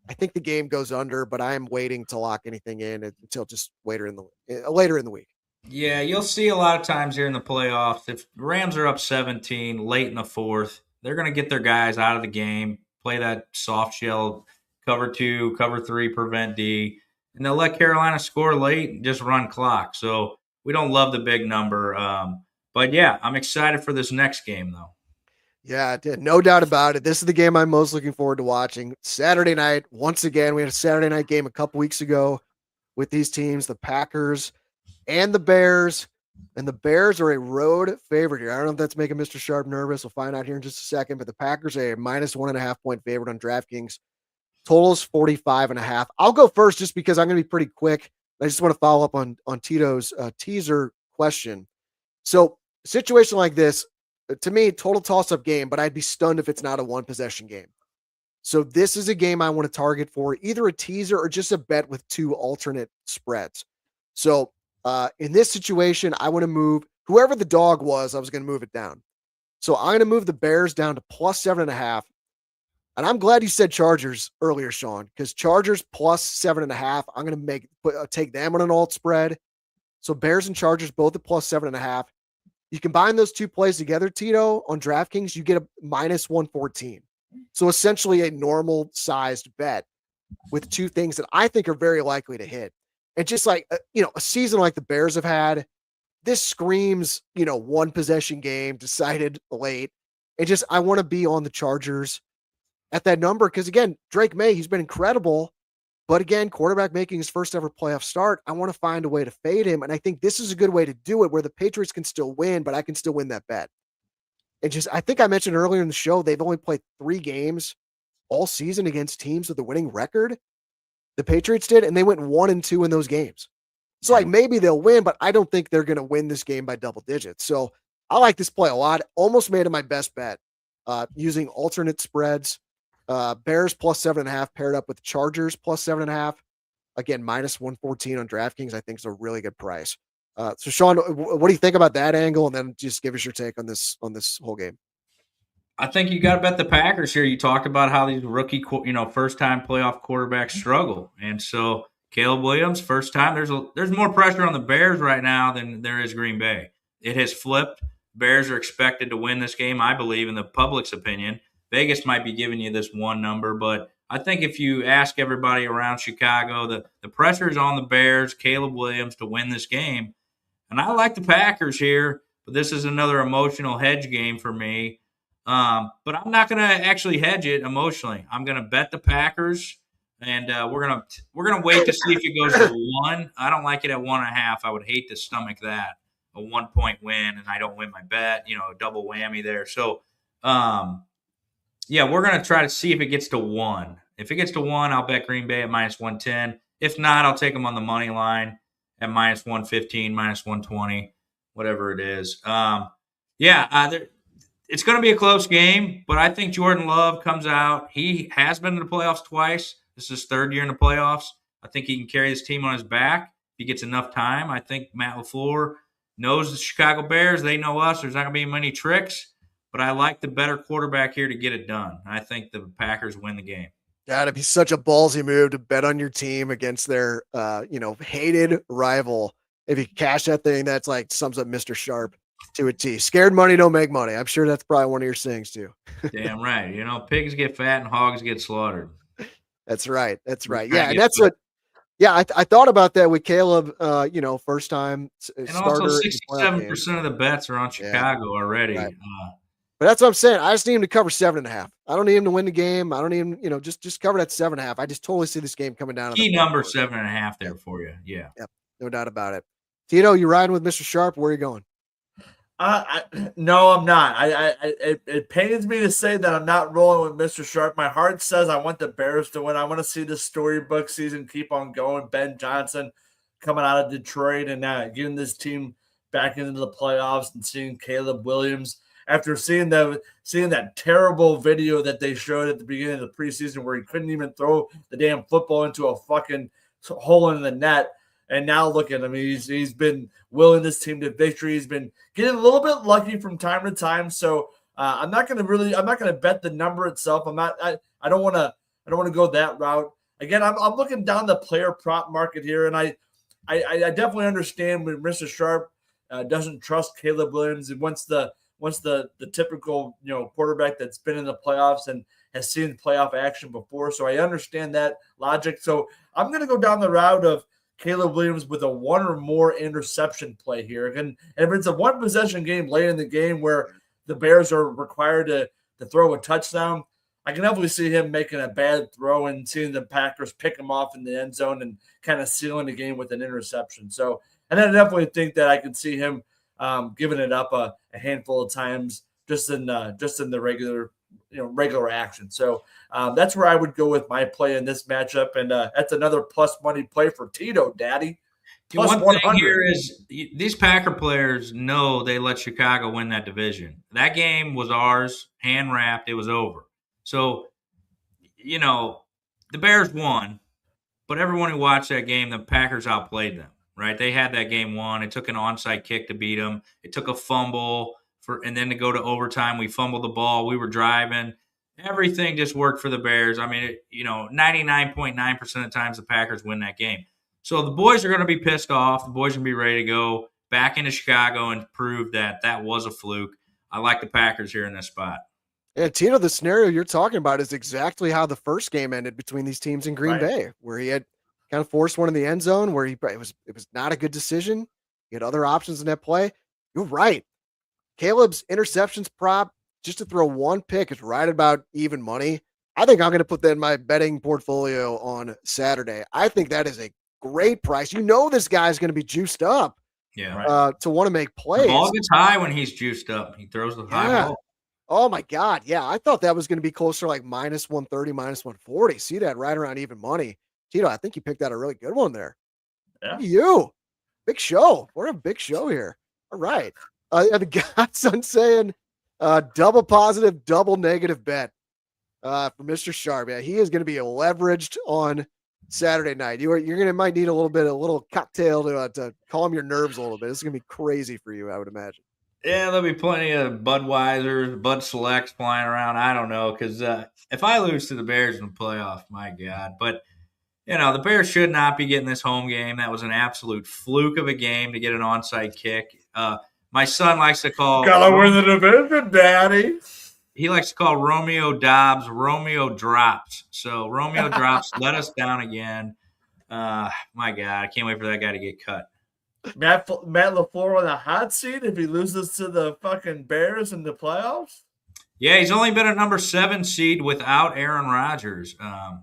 I think the game goes under, but I am waiting to lock anything in until just later in the week.
Yeah, you'll see a lot of times here in the playoffs, if the Rams are up 17 late in the fourth, they're going to get their guys out of the game, play that soft shell, cover 2, cover 3, prevent D, and they'll let Carolina score late and just run clock. So we don't love the big number. But yeah, I'm excited for this next game though.
Yeah, no doubt about it. This is the game I'm most looking forward to watching. Saturday night, once again, we had a Saturday night game a couple weeks ago with these teams, the Packers and the Bears. And the Bears are a road favorite here. I don't know if that's making Mr. Sharp nervous. We'll find out here in just a second. But the Packers are a -1.5 point favorite on DraftKings. Totals 45.5. I'll go first just because I'm going to be pretty quick. I just want to follow up on Tito's teaser question. So a situation like this, to me, total toss-up game, but I'd be stunned if it's not a one-possession game. So this is a game I want to target for either a teaser or just a bet with 2 alternate spreads. So in this situation, I want to move whoever the dog was, I was going to move it down. So I'm going to move the Bears down to +7.5. And I'm glad you said Chargers earlier, Shawn, because Chargers +7.5. I'm going to take them on an alt spread. So Bears and Chargers both at +7.5. You combine those two plays together, Tito, on DraftKings, you get a minus 114. So essentially a normal sized bet with two things that I think are very likely to hit. And just like, a season like the Bears have had, this screams, one possession game decided late. And just, I want to be on the Chargers at that number. Cause again, Drake May, he's been incredible. But again, quarterback making his first ever playoff start. I want to find a way to fade him. And I think this is a good way to do it where the Patriots can still win, but I can still win that bet. And just, I think I mentioned earlier in the show, they've only played 3 games all season against teams with a winning record. The Patriots did, and they went 1-2 in those games. So like maybe they'll win, but I don't think they're going to win this game by double digits. So I like this play a lot. Almost made it my best bet using alternate spreads. Bears plus 7.5 paired up with Chargers plus 7.5. Again, minus 114 on DraftKings, I think is a really good price. So Shawn, what do you think about that angle? And then just give us your take on this whole game.
I think you got to bet the Packers here. You talked about how these rookie, first-time playoff quarterbacks struggle, and so Caleb Williams, first time. There's more pressure on the Bears right now than there is Green Bay. It has flipped. Bears are expected to win this game, I believe, in the public's opinion. Vegas might be giving you this one number, but I think if you ask everybody around Chicago, the pressure is on the Bears, Caleb Williams, to win this game. And I like the Packers here, but this is another emotional hedge game for me. But I'm not going to actually hedge it emotionally. I'm going to bet the Packers, and we're gonna wait to see if it goes to 1. I don't like it at 1.5. I would hate to stomach that, a 1-point win, and I don't win my bet. A double whammy there. So, we're going to try to see if it gets to 1. If it gets to 1, I'll bet Green Bay at minus 110. If not, I'll take them on the money line at minus 115, minus 120, whatever it is. It's going to be a close game, but I think Jordan Love comes out. He has been in the playoffs twice. This is his 3rd year in the playoffs. I think he can carry this team on his back if he gets enough time. I think Matt LaFleur knows the Chicago Bears. They know us. There's not going to be many tricks, but I like the better quarterback here to get it done. I think the Packers win the game.
God, it'd be such a ballsy move to bet on your team against their, hated rival. If you cash that thing, that's like sums up Mr. Sharp to a T. Scared money don't make money. I'm sure that's probably one of your sayings too.
Damn right. Pigs get fat and hogs get slaughtered.
That's right. Yeah, and that's what. Yeah, I thought about that with Caleb. First time
and
starter.
Also 67% of the bets are on Chicago already.
Right. But that's what I'm saying. I just need him to cover 7.5. I don't need him to win the game. I don't need him, just cover that 7.5. I just totally see this game coming down.
Key number 7.5 there for you. Yeah.
Yep. No doubt about it. Tito, you riding with Mr. Sharp? Where are you going?
No, I'm not. It pains me to say that I'm not rolling with Mr. Sharp. My heart says I want the Bears to win. I want to see the storybook season keep on going. Ben Johnson coming out of Detroit and getting this team back into the playoffs, and seeing Caleb Williams after seeing that terrible video that they showed at the beginning of the preseason where he couldn't even throw the damn football into a fucking hole in the net. And now look at him. He's been willing this team to victory. He's been getting a little bit lucky from time to time. So I'm not going to bet the number itself. I don't want to go that route. Again, I'm looking down the player prop market here, and I definitely understand when Mr. Sharp doesn't trust Caleb Williams and wants the typical quarterback that's been in the playoffs and has seen playoff action before. So I understand that logic. So I'm going to go down the route of Caleb Williams with a 1 or more interception play here. And if it's a 1 possession game late in the game where the Bears are required to throw a touchdown, I can definitely see him making a bad throw and seeing the Packers pick him off in the end zone and kind of sealing the game with an interception. So, and I definitely think that I can see him giving it up a handful of times just in the regular action. So that's where I would go with my play in this matchup, and that's another plus money play for Tito, Daddy. Plus
one
100.
thing here is these Packer players know they let Chicago win that division. That game was ours, hand wrapped. It was over. So, the Bears won, but everyone who watched that game, the Packers outplayed them. Right? They had that game won. It took an onside kick to beat them. It took a fumble and then to go to overtime. We fumbled the ball. We were driving. Everything just worked for the Bears. 99.9% of the times the Packers win that game. So the boys are going to be pissed off. The boys are going to be ready to go back into Chicago and prove that that was a fluke. I like the Packers here in this spot.
And Tito, the scenario you're talking about is exactly how the first game ended between these teams in Green Bay, where he had kind of forced one in the end zone, where it was not a good decision. He had other options in that play. You're right. Caleb's interceptions prop, just to throw one pick, is right about even money. I think I'm going to put that in my betting portfolio on Saturday. I think that is a great price. You know this guy's going to be juiced up to want to make plays.
The ball gets high when he's juiced up. He throws the high ball.
Oh, my God. Yeah, I thought that was going to be closer like minus 130, minus 140. See that right around even money. Tito, I think you picked out a really good one there.
Yeah.
You. Big show. We're a big show here. All right. The Godson saying double positive, double negative bet for Mr. Sharp. Yeah, he is going to be leveraged on Saturday night. You're going to might need a little cocktail to calm your nerves a little bit. This is going to be crazy for you, I would imagine.
Yeah, there'll be plenty of Budweisers, Bud Selects flying around. I don't know, because if I lose to the Bears in the playoff, my God. But, the Bears should not be getting this home game. That was an absolute fluke of a game to get an onside kick. My son likes to call –
Gotta win the division, Daddy.
He likes to call Romeo Dobbs Romeo Drops. So Romeo Drops let us down again. My God, I can't wait for that guy to get cut.
Matt LaFleur on the hot seat if he loses to the fucking Bears in the playoffs?
Yeah, he's only been a number 7 seed without Aaron Rodgers.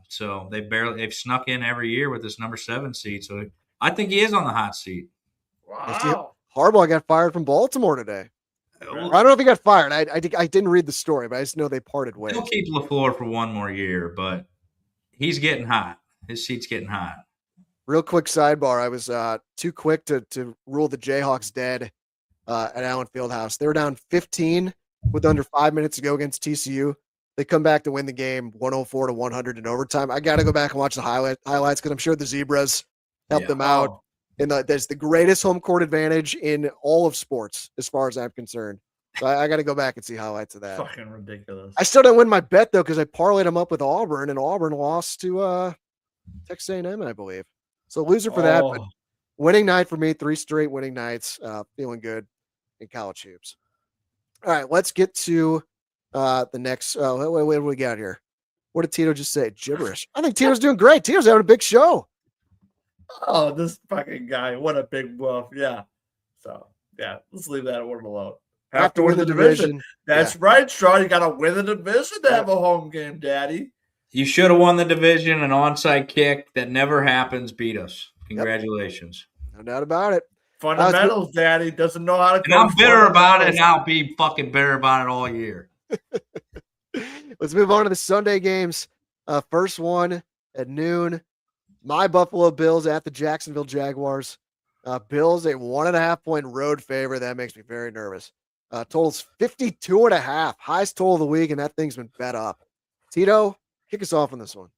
So they've snuck in every year with this number 7 seed. So I think he is on the hot seat.
Wow.
Harbaugh got fired from Baltimore today. I don't know if he got fired. I didn't read the story, but I just know they parted ways.
He'll keep LaFleur for one more year, but he's getting hot. His seat's getting hot.
Real quick sidebar. I was too quick to rule the Jayhawks dead at Allen Fieldhouse. They were down 15 with under 5 minutes to go against TCU. They come back to win the game 104-100 in overtime. I got to go back and watch the highlights because I'm sure the Zebras helped them out. And that's the greatest home court advantage in all of sports, as far as I'm concerned. So I got to go back and see highlights of that.
Fucking ridiculous.
I still didn't win my bet, though, because I parlayed them up with Auburn, and Auburn lost to Texas A&M, I believe. So loser for that, but winning night for me, 3 straight winning nights. Feeling good in college hoops. All right, let's get to the next. What do we got here? What did Tito just say? Gibberish. I think Tito's doing great. Tito's having a big show.
Oh, this fucking guy. What a big woof. Yeah. So, yeah, let's leave that one alone. Have to win the division. That's right, Shaw. You got to win the division to have a home game, Daddy.
You should have won the division. An onside kick that never happens beat us. Congratulations.
No doubt about it.
Fundamentals, Daddy. Doesn't know how to.
And I'm bitter about it, and I'll be fucking bitter about it all year.
Let's move on to the Sunday games. First one at noon. My Buffalo Bills at the Jacksonville Jaguars. Bills, a 1.5-point road favorite. That makes me very nervous. Total's 52.5. Highest total of the week, and that thing's been bet up. Tito, kick us off on this one.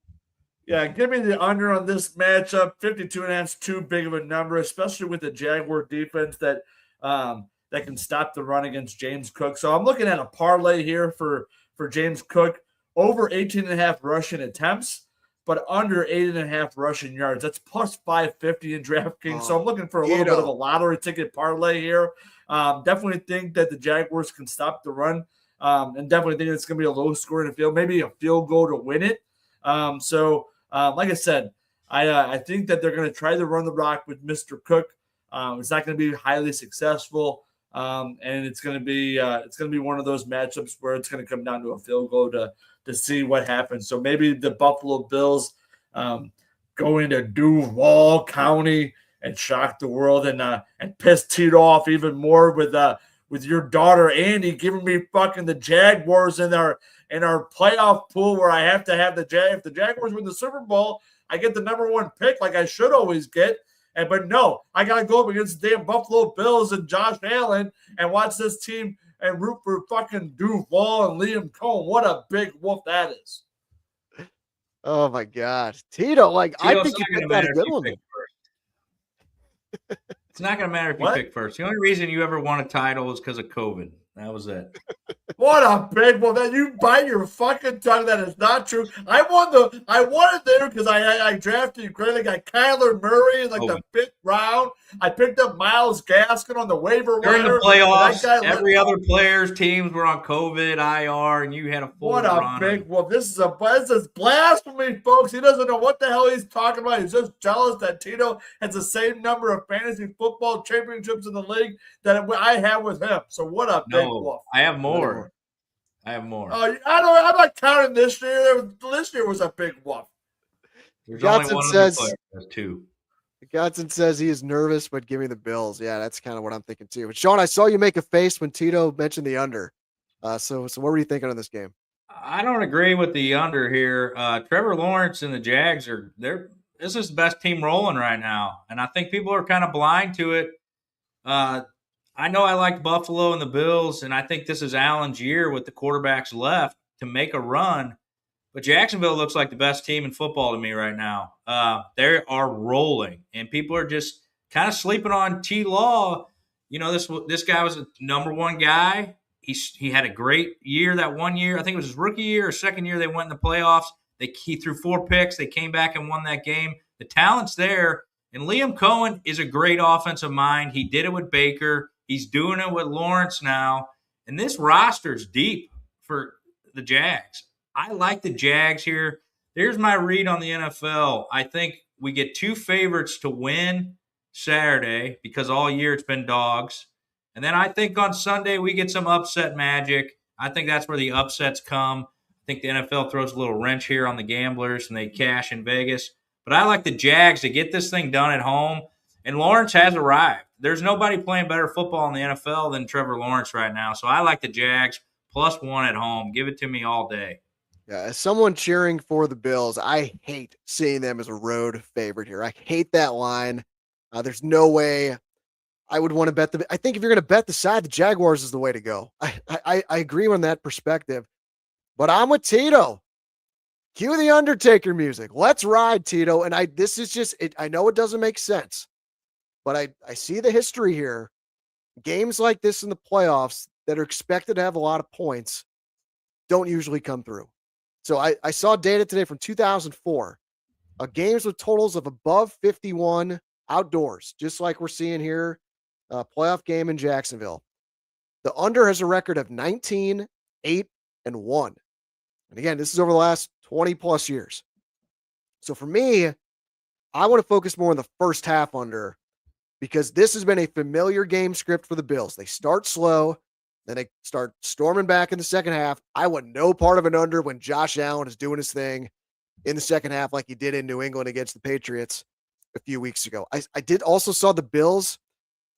Yeah, give me the under on this matchup. 52.5 is too big of a number, especially with the Jaguar defense that can stop the run against James Cook. So I'm looking at a parlay here for James Cook. Over 18.5 rushing attempts, but under 8.5 rushing yards. That's plus 550 in DraftKings. So I'm looking for a little bit of a lottery ticket parlay here. Definitely think that the Jaguars can stop the run, and definitely think it's going to be a low score in the field, maybe a field goal to win it. Like I said, I think that they're going to try to run the rock with Mr. Cook. It's not going to be highly successful, and it's going to be one of those matchups where it's going to come down to a field goal to see what happens. So maybe the Buffalo Bills go into Duval County and shock the world and piss Tito off even more with your daughter Andy giving me fucking the Jaguars in our playoff pool where I have to have if the Jaguars win the Super Bowl, I get the number 1 pick like I should always get. But no, I gotta go up against the damn Buffalo Bills and Josh Allen and watch this team and root for fucking Duval and Liam Cohen. What a big wolf that is.
Oh my God. Tito, I think you picked out a good one.
It's not going to matter if you pick first. The only reason you ever won a title is because of COVID. That was it.
What a big one! That you bite your fucking tongue. That is not true. I wanted there because I drafted greatly. Got Kyler Murray in the 5th round. I picked up Myles Gaskin on the waiver
during
wire.
the playoffs. Every other player's teams were on COVID, IR, and you had a full run.
What a big one! This is blasphemy, folks. He doesn't know what the hell he's talking about. He's just jealous that Tito has the same number of fantasy football championships in the league that I have with him. So what a big wolf!
I have more. I'm
not counting this year. This year was a big wolf.
There's only one other player. There's two.
Godson says he is nervous, but give me the Bills. Yeah, that's kind of what I'm thinking too. But Shawn, I saw you make a face when Tito mentioned the under. So what were you thinking on this game?
I don't agree with the under here. Trevor Lawrence and the Jags this is the best team rolling right now, and I think people are kind of blind to it. I know I like Buffalo and the Bills, and I think this is Allen's year with the quarterbacks left to make a run. But Jacksonville looks like the best team in football to me right now. They are rolling, and people are just kind of sleeping on T. Law. You know, this guy was a number one guy. He had a great year that 1 year. I think it was his rookie year or second year they went in the playoffs. He threw 4 picks. They came back and won that game. The talent's there, and Liam Cohen is a great offensive mind. He did it with Baker. He's doing it with Lawrence now. And this roster's deep for the Jags. I like the Jags here. Here's my read on the NFL. I think we get 2 favorites to win Saturday because all year it's been dogs. And then I think on Sunday we get some upset magic. I think that's where the upsets come. I think the NFL throws a little wrench here on the gamblers and they cash in Vegas. But I like the Jags to get this thing done at home. And Lawrence has arrived. There's nobody playing better football in the NFL than Trevor Lawrence right now. So I like the Jags +1 at home. Give it to me all day.
Yeah, as someone cheering for the Bills, I hate seeing them as a road favorite here. I hate that line. There's no way I would want to bet I think if you're going to bet the side, the Jaguars is the way to go. I agree on that perspective. But I'm with Tito. Cue the Undertaker music. Let's ride, Tito. And this is just it. I know it doesn't make sense. But I see the history here. Games like this in the playoffs that are expected to have a lot of points don't usually come through. So I saw data today from 2004. Games with totals of above 51 outdoors, just like we're seeing here, playoff game in Jacksonville. The under has a record of 19, 8, and 1. And again, this is over the last 20 plus years. So for me, I want to focus more on the first half under, because this has been a familiar game script for the Bills. They start slow, then they start storming back in the second half. I want no part of an under when Josh Allen is doing his thing in the second half like he did in New England against the Patriots a few weeks ago. I did also saw the Bills.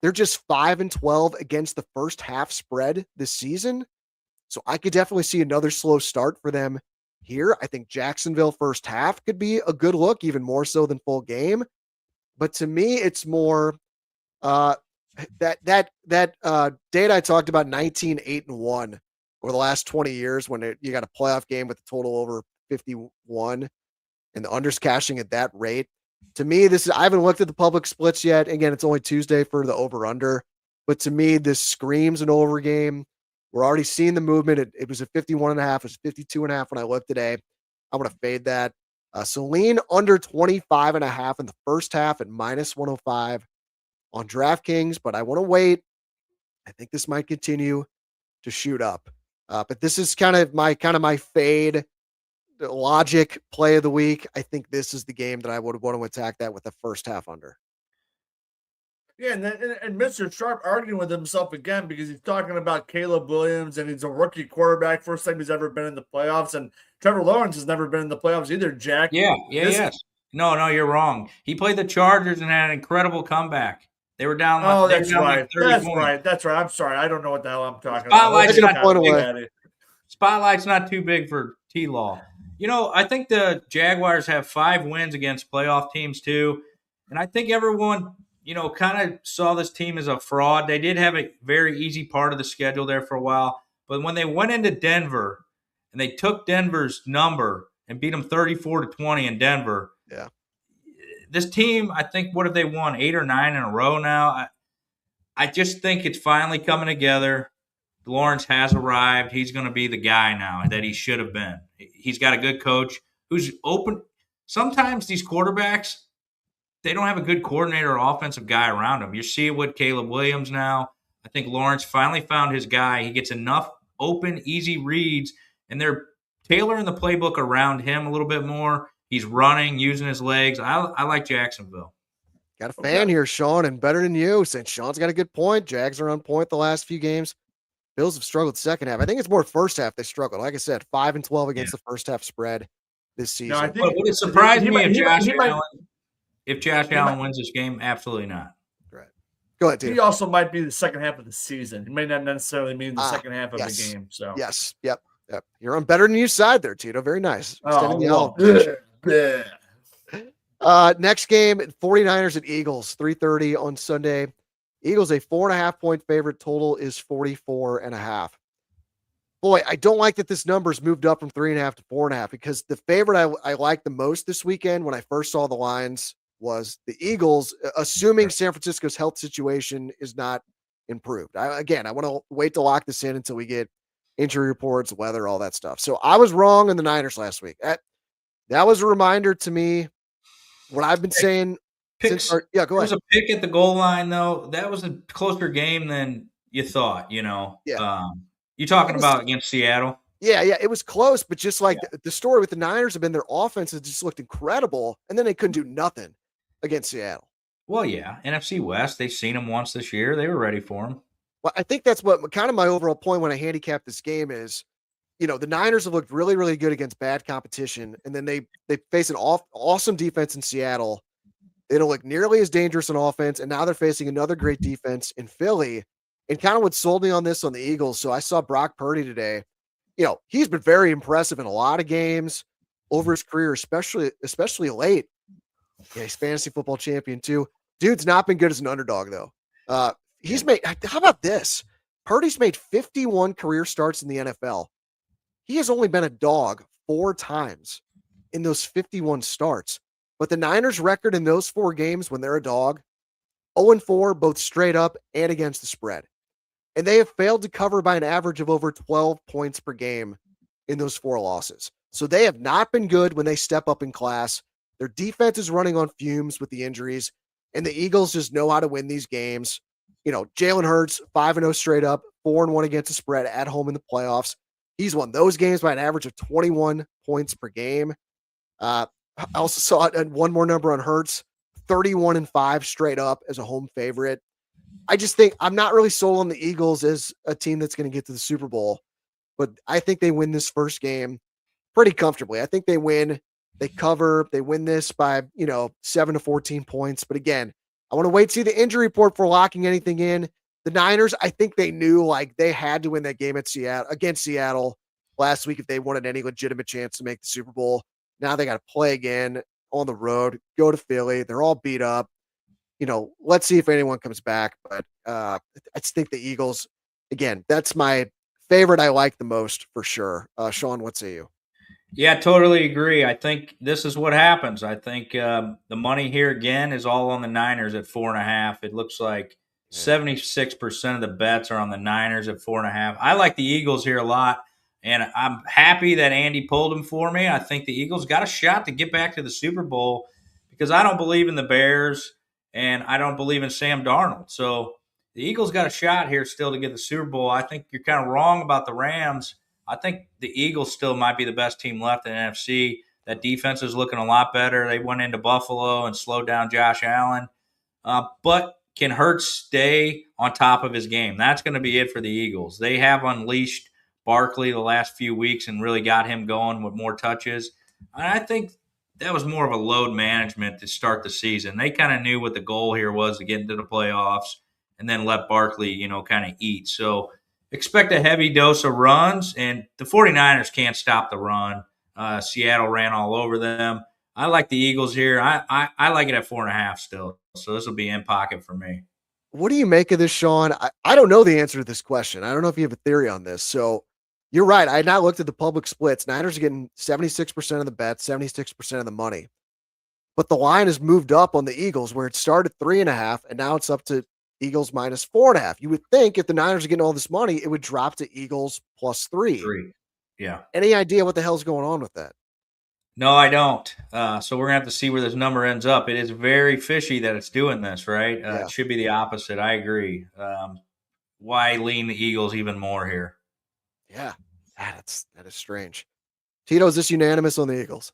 They're just 5-12 against the first half spread this season. So I could definitely see another slow start for them here. I think Jacksonville first half could be a good look, even more so than full game. But to me, it's more that data I talked about, 19, 8, and 1 over the last 20 years when you got a playoff game with a total over 51 and the unders cashing at that rate. To me, I haven't looked at the public splits yet. Again, it's only Tuesday for the over under, but to me, this screams an over game. We're already seeing the movement. It was at 51.5. It was 52.5 when I looked today. I want to fade that. So lean under 25.5 in the first half at -105 on DraftKings, but I want to wait. I think this might continue to shoot up. But this is kind of my fade logic play of the week. I think this is the game that I would want to attack that with the first half under.
Yeah, and Mr. Sharp arguing with himself again because he's talking about Caleb Williams and he's a rookie quarterback, first time he's ever been in the playoffs, and Trevor Lawrence has never been in the playoffs either, Jack.
Yes. No, you're wrong. He played the Chargers and had an incredible comeback. They were down.
That's right. That's right. I'm sorry. I don't know what the hell I'm talking about.
Spotlight's not too big for T-Law. You know, I think the Jaguars have 5 wins against playoff teams too, and I think everyone – kind of saw this team as a fraud. They did have a very easy part of the schedule there for a while. But when they went into Denver and they took Denver's number and beat them 34-20 in Denver, this team, I think, what have they won, 8 or 9 in a row now? I just think it's finally coming together. Lawrence has arrived. He's going to be the guy now that he should have been. He's got a good coach who's open. Sometimes these quarterbacks, they don't have a good coordinator or offensive guy around them. You see it with Caleb Williams now. I think Lawrence finally found his guy. He gets enough open, easy reads, and they're tailoring the playbook around him a little bit more. He's running, using his legs. I like Jacksonville.
Got a fan here, Sean, and better than you, since Sean's got a good point. Jags are on point the last few games. Bills have struggled second half. I think it's more first half they struggled. Like I said, 5-12 against the first half spread this season.
No, I think
would it surprise me if Josh Allen wins this game? Absolutely not.
Right. Go ahead, Tito.
He also might be the second half of the season. It may not necessarily mean the second half of the game. So
yes, yep. You're on better than you side there, Tito. Very nice. Next game, 49ers at Eagles, 3:30 on Sunday. Eagles a 4.5-point favorite. Total is 44.5. Boy, I don't like that this number's moved up from 3.5 to 4.5 because the favorite I liked the most this weekend when I first saw the lines was the Eagles, assuming San Francisco's health situation is not improved. I want to wait to lock this in until we get injury reports, weather, all that stuff. So I was wrong in the Niners last week. That was a reminder to me what I've been saying. Go ahead.
There was a pick at the goal line, though. That was a closer game than you thought, Yeah. You talking about against Seattle?
Yeah, it was close, but just like the story with the Niners have been their offense has just looked incredible, and then they couldn't do nothing against Seattle.
Well, yeah, NFC West, they've seen them once this year. They were ready for them.
Well, I think that's what kind of my overall point when I handicap this game is, the Niners have looked really, really good against bad competition, and then they face an awesome defense in Seattle. They don't look nearly as dangerous on offense, and now they're facing another great defense in Philly. And kind of what sold me on this on the Eagles. So I saw Brock Purdy today. He's been very impressive in a lot of games over his career, especially late. Yeah, he's fantasy football champion too. Dude's not been good as an underdog though. He's made. How about this? Purdy's made 51 career starts in the NFL. He has only been a dog 4 times in those 51 starts. But the Niners' record in those 4 games when they're a dog, 0-4, both straight up and against the spread. And they have failed to cover by an average of over 12 points per game in those 4 losses. So they have not been good when they step up in class. Their defense is running on fumes with the injuries, and the Eagles just know how to win these games. Jalen Hurts, 5-0 straight up, 4-1 against the spread at home in the playoffs. He's won those games by an average of 21 points per game. I also saw one more number on Hurts, 31-5 straight up as a home favorite. I just think I'm not really sold on the Eagles as a team that's going to get to the Super Bowl, but I think they win this first game pretty comfortably. I think they win, they cover, they win this by, 7 to 14 points. But again, I want to wait to see the injury report for locking anything in. The Niners, I think they knew like they had to win that game against Seattle last week if they wanted any legitimate chance to make the Super Bowl. Now they got to play again on the road, go to Philly. They're all beat up. Let's see if anyone comes back. But I just think the Eagles, again, that's my favorite I like the most for sure. Sean, what say you?
Yeah, totally agree. I think this is what happens. I think the money here again is all on the Niners at 4.5. It looks like 76% of the bets are on the Niners at 4.5. I like the Eagles here a lot. And I'm happy that Andy pulled them for me. I think the Eagles got a shot to get back to the Super Bowl because I don't believe in the Bears and I don't believe in Sam Darnold. So the Eagles got a shot here still to get the Super Bowl. I think you're kind of wrong about the Rams. I think the Eagles still might be the best team left in the NFC. That defense is looking a lot better. They went into Buffalo and slowed down Josh Allen. But can Hurts stay on top of his game? That's going to be it for the Eagles. They have unleashed Barkley the last few weeks and really got him going with more touches. And I think that was more of a load management to start the season. They kind of knew what the goal here was to get into the playoffs and then let Barkley, kind of eat. So expect a heavy dose of runs, and the 49ers can't stop the run. Seattle ran all over them. I like the Eagles here. I like it at 4.5 still. So this will be in pocket for me.
What do you make of this, Sean? I don't know the answer to this question. I don't know if you have a theory on this. So you're right. I had not looked at the public splits. Niners are getting 76% of the bets, 76% of the money. But the line has moved up on the Eagles where it started 3.5 and now it's up to Eagles -4.5. You would think if the Niners are getting all this money, it would drop to Eagles +3.
3. Yeah.
Any idea what the hell's going on with that?
No, I don't. So we're gonna have to see where this number ends up. It is very fishy that it's doing this, right?
Yeah.
It should be the opposite. I agree. Why lean the Eagles even more here?
Yeah, that is strange. Tito, is this unanimous on the Eagles?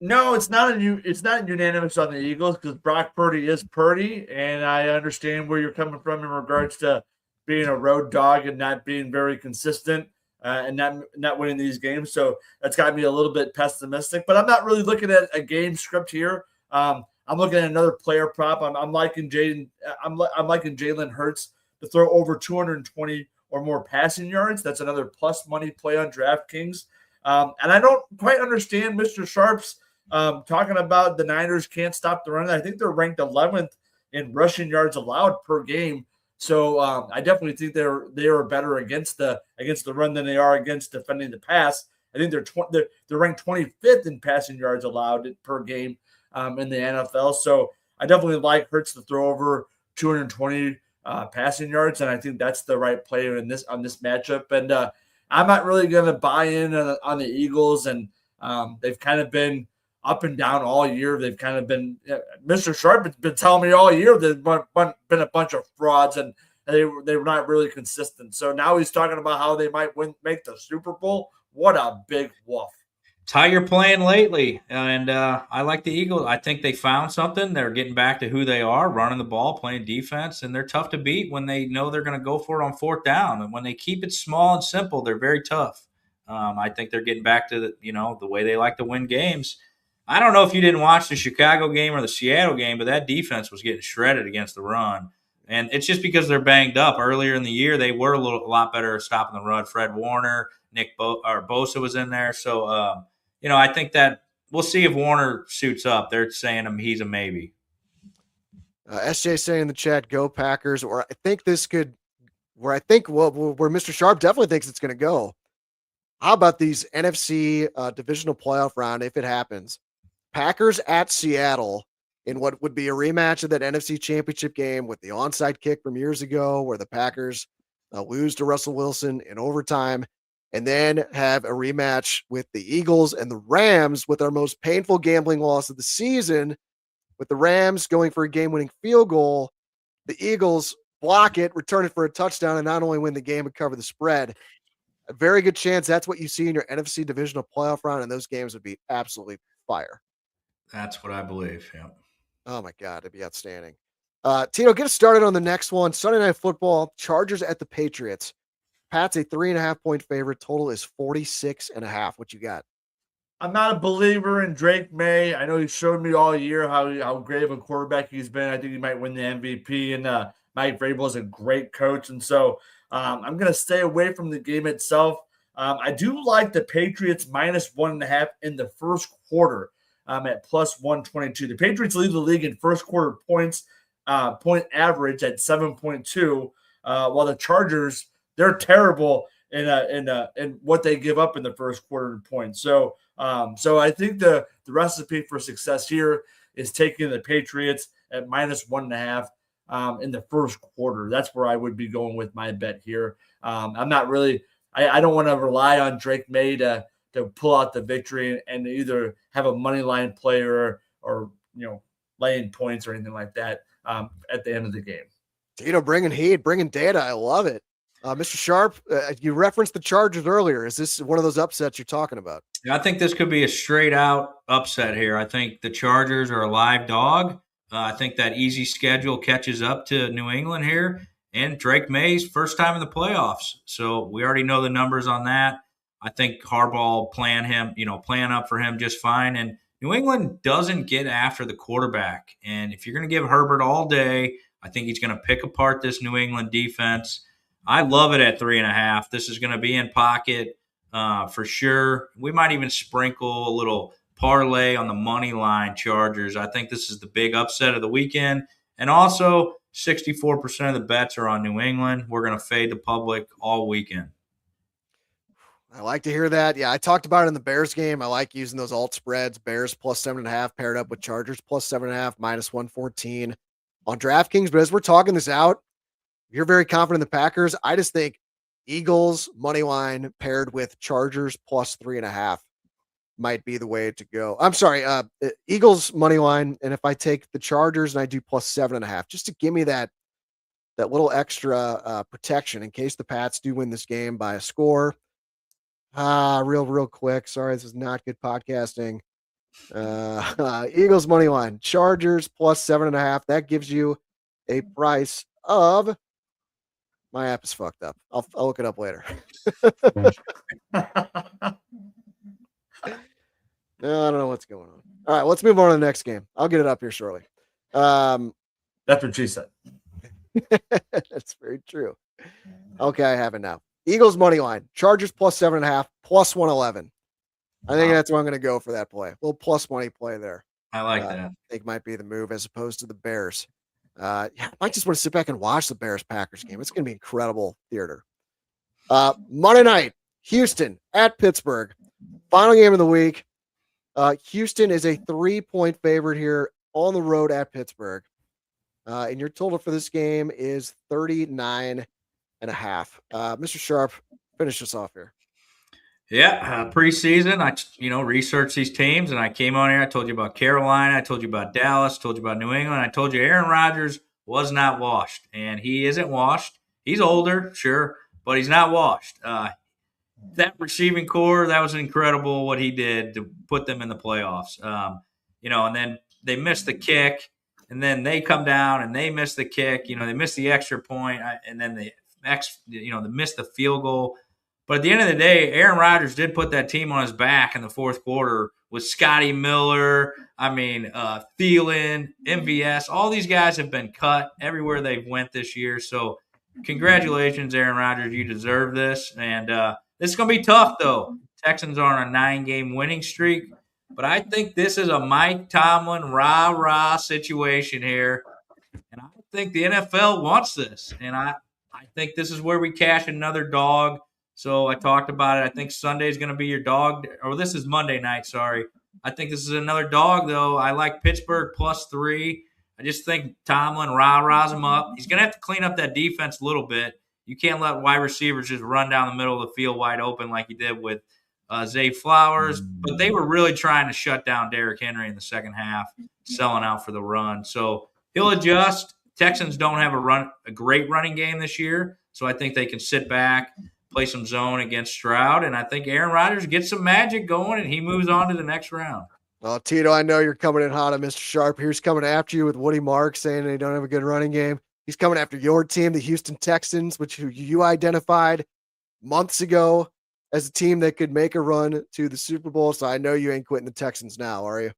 No, it's not unanimous on the Eagles because Brock Purdy is Purdy, and I understand where you're coming from in regards to being a road dog and not being very consistent and not winning these games. So that's got me a little bit pessimistic. But I'm not really looking at a game script here. I'm looking at another player prop. I'm liking Jaden. I'm liking Jalen Hurts to throw over 220 or more passing yards. That's another plus money play on DraftKings. And I don't quite understand Mr. Sharp's talking about the Niners can't stop the run. I think they're ranked 11th in rushing yards allowed per game. So I definitely think they are better against the run than they are against defending the pass. I think they're ranked 25th in passing yards allowed per game in the NFL. So I definitely like Hurts to throw over 220 passing yards, and I think that's the right player on this matchup. And I'm not really going to buy in on the Eagles, and they've kind of been up and down all year. They've kind of been Mr. Sharp has been telling me all year they've been a bunch of frauds and they were not really consistent. So now he's talking about how they might make the Super Bowl. What a big woof.
It's how you're playing lately, and I like the Eagles. I think they found something. They're getting back to who they are, running the ball, playing defense, and they're tough to beat when they know they're going to go for it on fourth down. And when they keep it small and simple, they're very tough. I think they're getting back to the way they like to win games. I don't know if you didn't watch the Chicago game or the Seattle game, but that defense was getting shredded against the run. And it's just because they're banged up. Earlier in the year, they were a lot better at stopping the run. Fred Warner, Bosa was in there. So, I think that we'll see if Warner suits up. They're saying he's a maybe.
SJ saying in the chat, go Packers. Or I think where Mr. Sharp definitely thinks it's going to go. How about these NFC divisional playoff round if it happens? Packers at Seattle in what would be a rematch of that NFC Championship game with the onside kick from years ago where the Packers lose to Russell Wilson in overtime, and then have a rematch with the Eagles and the Rams with our most painful gambling loss of the season, with the Rams going for a game-winning field goal. The Eagles block it, return it for a touchdown, and not only win the game but cover the spread. A very good chance that's what you see in your NFC divisional playoff round, and those games would be absolutely fire.
That's what I believe. Yeah.
Oh my God, it'd be outstanding. Tito, get us started on the next one. Sunday Night Football, Chargers at the Patriots. Pat's a 3.5-point favorite. Total is 46.5. What you got?
I'm not a believer in Drake May. I know he showed me all year how great of a quarterback he's been. I think he might win the MVP, and Mike Vrabel is a great coach. And so I'm going to stay away from the game itself. I do like the Patriots -1.5 in the first quarter at plus 122. The Patriots lead the league in first quarter points, point average at 7.2, while the Chargers, they're terrible in what they give up in the first quarter points. So I think the recipe for success here is taking the Patriots at -1.5 in the first quarter. That's where I would be going with my bet here. I'm not really I don't want to rely on Drake May to pull out the victory and either have a money line player or laying points or anything like that at the end of the game.
Tito bringing heat, bringing data. I love it. Mr. Sharp, you referenced the Chargers earlier. Is this one of those upsets you're talking about?
I think this could be a straight out upset here. I think the Chargers are a live dog. I think that easy schedule catches up to New England here. And Drake May's first time in the playoffs. So we already know the numbers on that. I think Harbaugh plan up for him just fine. And New England doesn't get after the quarterback. And if you're going to give Herbert all day, I think he's going to pick apart this New England defense. I love it at 3.5. This is going to be in pocket for sure. We might even sprinkle a little parlay on the money line Chargers. I think this is the big upset of the weekend. And also, 64% of the bets are on New England. We're going to fade the public all weekend.
I like to hear that. Yeah, I talked about it in the Bears game. I like using those alt spreads. Bears +7.5 paired up with Chargers +7.5, -114. on DraftKings. But as we're talking this out, you're very confident in the Packers. I just think Eagles money line paired with Chargers plus 3.5 might be the way to go. I'm sorry, Eagles money line, and if I take the Chargers and I do plus 7.5, just to give me that little extra protection in case the Pats do win this game by a score. Real quick. Sorry, this is not good podcasting. Eagles money line, Chargers plus 7.5. That gives you a price of. My app is fucked up. I'll look it up later. No, I don't know what's going on. All right, let's move on to the next game. I'll get it up here shortly.
That's what she said.
That's very true. Okay, I have it now. Eagles money line, Chargers plus 7.5, plus 111. I think that's where I'm going to go for that play. A little plus money play there.
I like that.
I think might be the move as opposed to the Bears. I might just want to sit back and watch the Bears-Packers game. It's going to be incredible theater. Monday night, Houston at Pittsburgh. Final game of the week. Houston is a 3-point favorite here on the road at Pittsburgh. And your total for this game is 39.5. Mr. Sharp, finish us off here.
Yeah, preseason, I researched these teams, and I came on here. I told you about Carolina. I told you about Dallas. Told you about New England. I told you Aaron Rodgers was not washed, and he isn't washed. He's older, sure, but he's not washed. That receiving core, that was incredible what he did to put them in the playoffs. And then they missed the kick, and then they come down and they miss the kick. They missed the extra point, and then they missed the field goal. But at the end of the day, Aaron Rodgers did put that team on his back in the fourth quarter with Scotty Miller, Thielen, MVS. All these guys have been cut everywhere they've went this year. So congratulations, Aaron Rodgers. You deserve this. And this is going to be tough, though. Texans are on a 9-game winning streak. But I think this is a Mike Tomlin rah-rah situation here. And I think the NFL wants this. And I think this is where we cash another dog. So I talked about it. I think Sunday is going to be your dog. Or this is Monday night, sorry. I think this is another dog, though. I like Pittsburgh plus 3. I just think Tomlin rah-rahs him up. He's going to have to clean up that defense a little bit. You can't let wide receivers just run down the middle of the field wide open like he did with Zay Flowers. But they were really trying to shut down Derrick Henry in the second half, selling out for the run. So he'll adjust. Texans don't have a great running game this year, so I think they can sit back, play some zone against Stroud, and I think Aaron Rodgers gets some magic going, and he moves on to the next round.
Well, Tito, I know you're coming in hot on Mr. Sharp. Here's coming after you with Woody Marks saying they don't have a good running game. He's coming after your team, the Houston Texans, which you identified months ago as a team that could make a run to the Super Bowl. So I know you ain't quitting the Texans now, are you?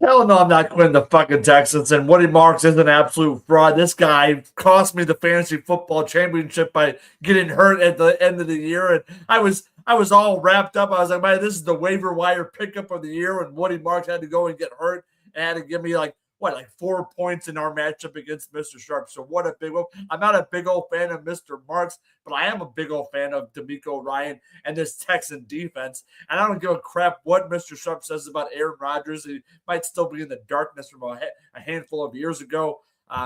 Hell no, I'm not quitting the fucking Texans. And Woody Marks is an absolute fraud. This guy cost me the fantasy football championship by getting hurt at the end of the year. And I was all wrapped up. I was like, man, this is the waiver wire pickup of the year. And Woody Marks had to go and get hurt and had to give me like 4 points in our matchup against Mr. Sharp. So what a big old, I'm not a big old fan of Mr. Marks, but I am a big old fan of D'Amico Ryan and this Texan defense. And I don't give a crap what Mr. Sharp says about Aaron Rodgers. He might still be in the darkness from a handful of years ago.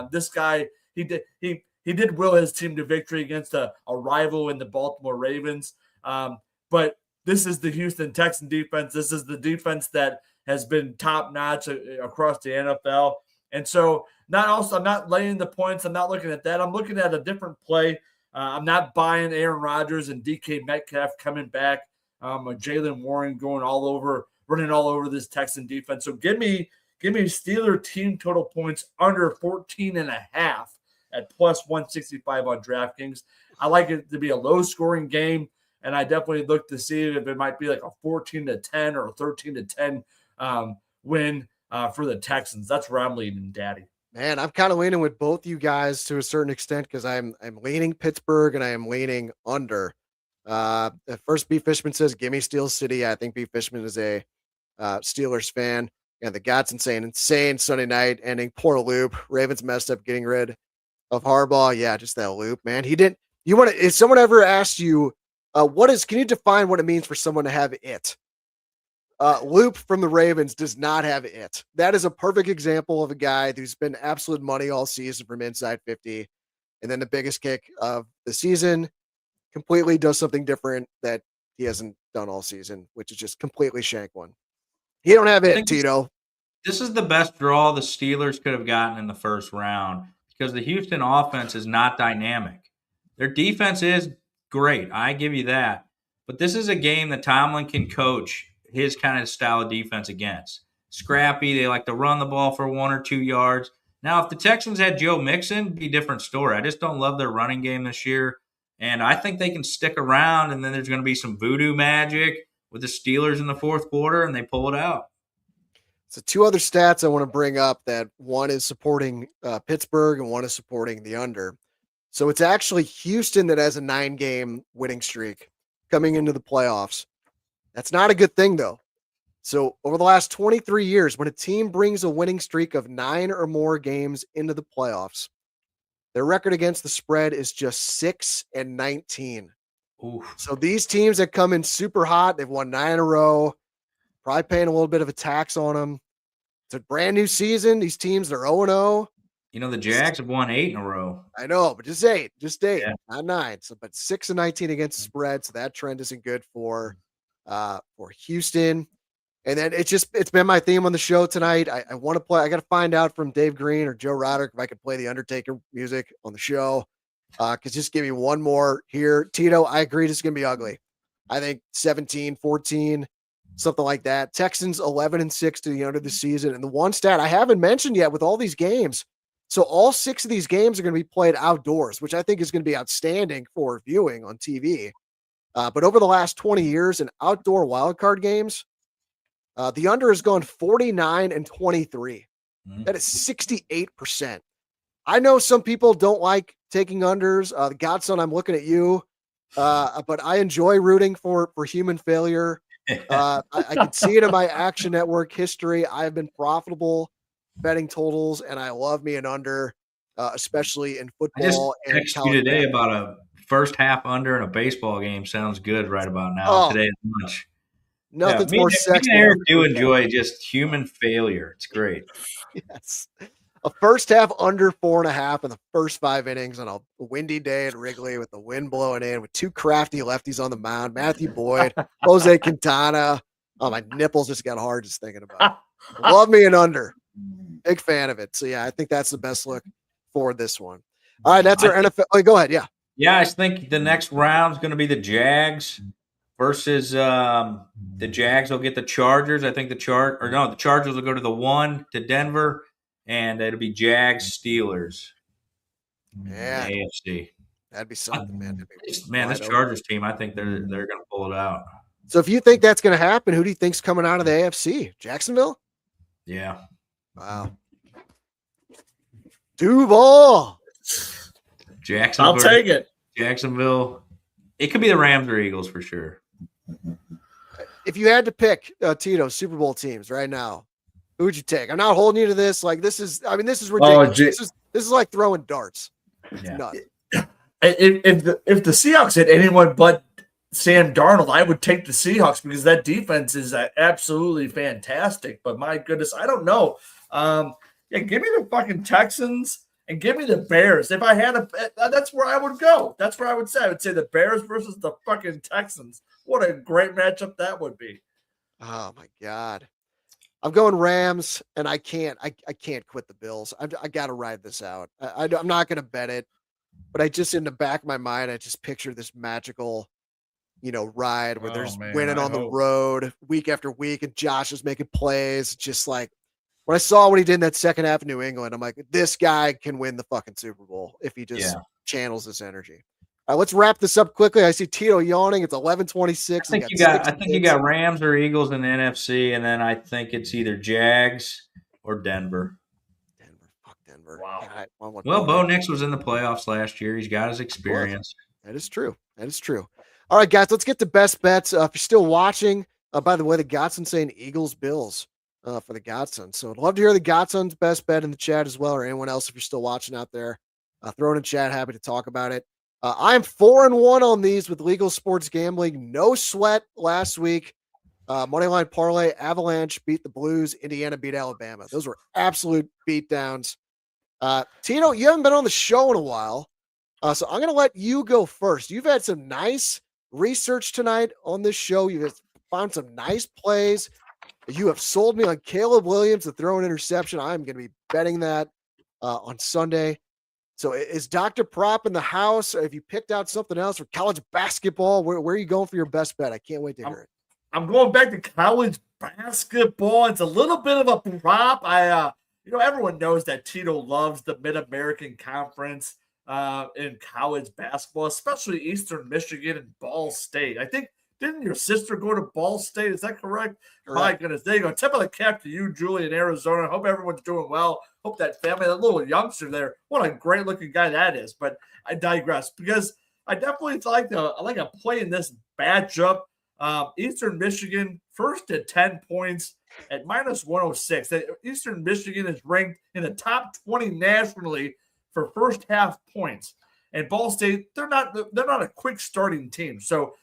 This guy, he did will his team to victory against a rival in the Baltimore Ravens. But this is the Houston Texan defense. This is the defense that has been top-notch across the NFL. And so I'm not laying the points. I'm not looking at that. I'm looking at a different play. I'm not buying Aaron Rodgers and DK Metcalf coming back. Jalen Warren running all over this Texan defense. So give me Steeler team total points under 14.5 at plus 165 on DraftKings. I like it to be a low-scoring game, and I definitely look to see if it might be like a 14-10 or a 13-10 win for the Texans. That's where I'm leaning, Daddy.
Man, I'm kind of leaning with both you guys to a certain extent because I'm leaning Pittsburgh and I am leaning under. At first, B. Fishman says, "Give me Steel City." I think B. Fishman is a Steelers fan. And the Gottson saying insane Sunday night ending. Poor loop. Ravens messed up getting rid of Harbaugh. Yeah, just that loop, man. He didn't. You want to? If someone ever asked you, can you define what it means for someone to have it? Loop from the Ravens does not have it. That is a perfect example of a guy who's been absolute money all season from inside 50. And then the biggest kick of the season completely does something different that he hasn't done all season, which is just completely shank one. You don't have it, Tito.
This is the best draw the Steelers could have gotten in the first round because the Houston offense is not dynamic. Their defense is great. I give you that. But this is a game that Tomlin can coach his kind of style of defense against. Scrappy. They like to run the ball for 1 or 2 yards. Now, if the Texans had Joe Mixon, it'd be a different story. I just don't love their running game this year. And I think they can stick around, and then there's going to be some voodoo magic with the Steelers in the fourth quarter, and they pull it out.
So 2 other stats I want to bring up, that one is supporting Pittsburgh and one is supporting the under. So it's actually Houston that has a 9-game winning streak coming into the playoffs. That's not a good thing, though. So over the last 23 years, when a team brings a winning streak of 9 or more games into the playoffs, their record against the spread is just 6-19.
Oof.
So these teams that come in super hot, they've won 9 in a row, probably paying a little bit of a tax on them. It's a brand new season. These teams are 0-0.
You know, the Jags have won 8 in a row.
I know, but just 8,
Yeah.
not 9. So, but 6-19 against the spread. So that trend isn't good for Houston. And then it's been my theme on the show tonight. I want to play. I got to find out from Dave Green or Joe Roderick if I could play the Undertaker music on the show. Cause just give me one more here. Tito, I agree. This is going to be ugly. I think 17-14, something like that. Texans 11-6 to the under the season. And the one stat I haven't mentioned yet with all these games. So all 6 of these games are going to be played outdoors, which I think is going to be outstanding for viewing on TV. But over the last 20 years in outdoor wildcard games, the under has gone 49-23. That is 68%. I know some people don't like taking unders. Godson, I'm looking at you. But I enjoy rooting for human failure. I can see it in my Action Network history. I have been profitable betting totals, and I love me an under, especially in football.
I just texted you today about a first half under in a baseball game. Sounds good right about now. Today at lunch.
Nothing's more sexy.
Me and Eric do enjoy just human failure. It's great.
Yes. A first half under 4.5 in the first 5 innings on a windy day at Wrigley with the wind blowing in with 2 crafty lefties on the mound, Matthew Boyd, Jose Quintana. Oh, my nipples just got hard just thinking about it. Love me an under. Big fan of it. So, yeah, I think that's the best look for this one. All right, that's our NFL. Oh, go ahead. Yeah.
Yeah, I think the next round is going to be the Jags versus the Jags will get the Chargers. I think the Chargers will go to the 1 to Denver, and it'll be Jags Steelers.
Yeah,
AFC.
That'd be something, man.
This Chargers team, I think they're going to pull it out.
So if you think that's going to happen, who do you think's coming out of the AFC? Jacksonville?
Yeah.
Wow. Duval.
Jacksonville.
I'll take it.
Jacksonville. It could be the Rams or Eagles for sure.
If you had to pick Tito Super Bowl teams right now, who would you take? I'm not holding you to this. Like this is ridiculous. This is like throwing darts.
Yeah.
If the Seahawks had anyone but Sam Darnold, I would take the Seahawks because that defense is absolutely fantastic. But my goodness, I don't know. Give me the fucking Texans and give me the Bears. If I had that's where I would go. That's where I would say. I would say the Bears versus the fucking Texans. What a great matchup that would be.
Oh my God. I'm going Rams, and I can't quit the Bills. I got to ride this out. I'm not going to bet it, but I just, in the back of my mind, I just picture this magical, ride where there's winning on the road week after week, and Josh is making plays. Just like when I saw what he did in that second half of New England, I'm like, this guy can win the fucking Super Bowl if he just channels this energy. All right, let's wrap this up quickly. I see Tito yawning. It's 11:26.
I think you got Rams or Eagles in the NFC, and then I think it's either Jags or Denver.
Fuck Denver.
Wow.
God,
well, Bo Nix was in the playoffs last year. He's got his experience.
That is true. All right, guys, let's get to best bets. If you're still watching, by the way, the Godson saying Eagles Bills for the Godson. So I'd love to hear the Godson's best bet in the chat as well, or anyone else if you're still watching out there. Throw it in chat. Happy to talk about it. I'm 4-1 on these with legal sports gambling. No sweat last week. Moneyline parlay, Avalanche beat the Blues, Indiana beat Alabama. Those were absolute beatdowns. Tito, you haven't been on the show in a while, so I'm going to let you go first. You've had some nice research tonight on this show. You've found some nice plays. You have sold me on Caleb Williams to throw an interception. I'm going to be betting that on Sunday. So is Dr. Prop in the house? Or have you picked out something else for college basketball? Where are you going for your best bet? I can't wait to hear it.
I'm going back to college basketball. It's a little bit of a prop. Everyone knows that Tito loves the Mid-American Conference in college basketball, especially Eastern Michigan and Ball State. I think, didn't your sister go to Ball State? Is that correct? My goodness. There you go. Tip of the cap to you, Julie, in Arizona. Hope everyone's doing well. Hope that family, that little youngster there, what a great looking guy that is. But I digress because I definitely like a play in this matchup. Eastern Michigan first at 10 points at minus 106. Eastern Michigan is ranked in the top 20 nationally for first half points. And Ball State, they're not a quick starting team. So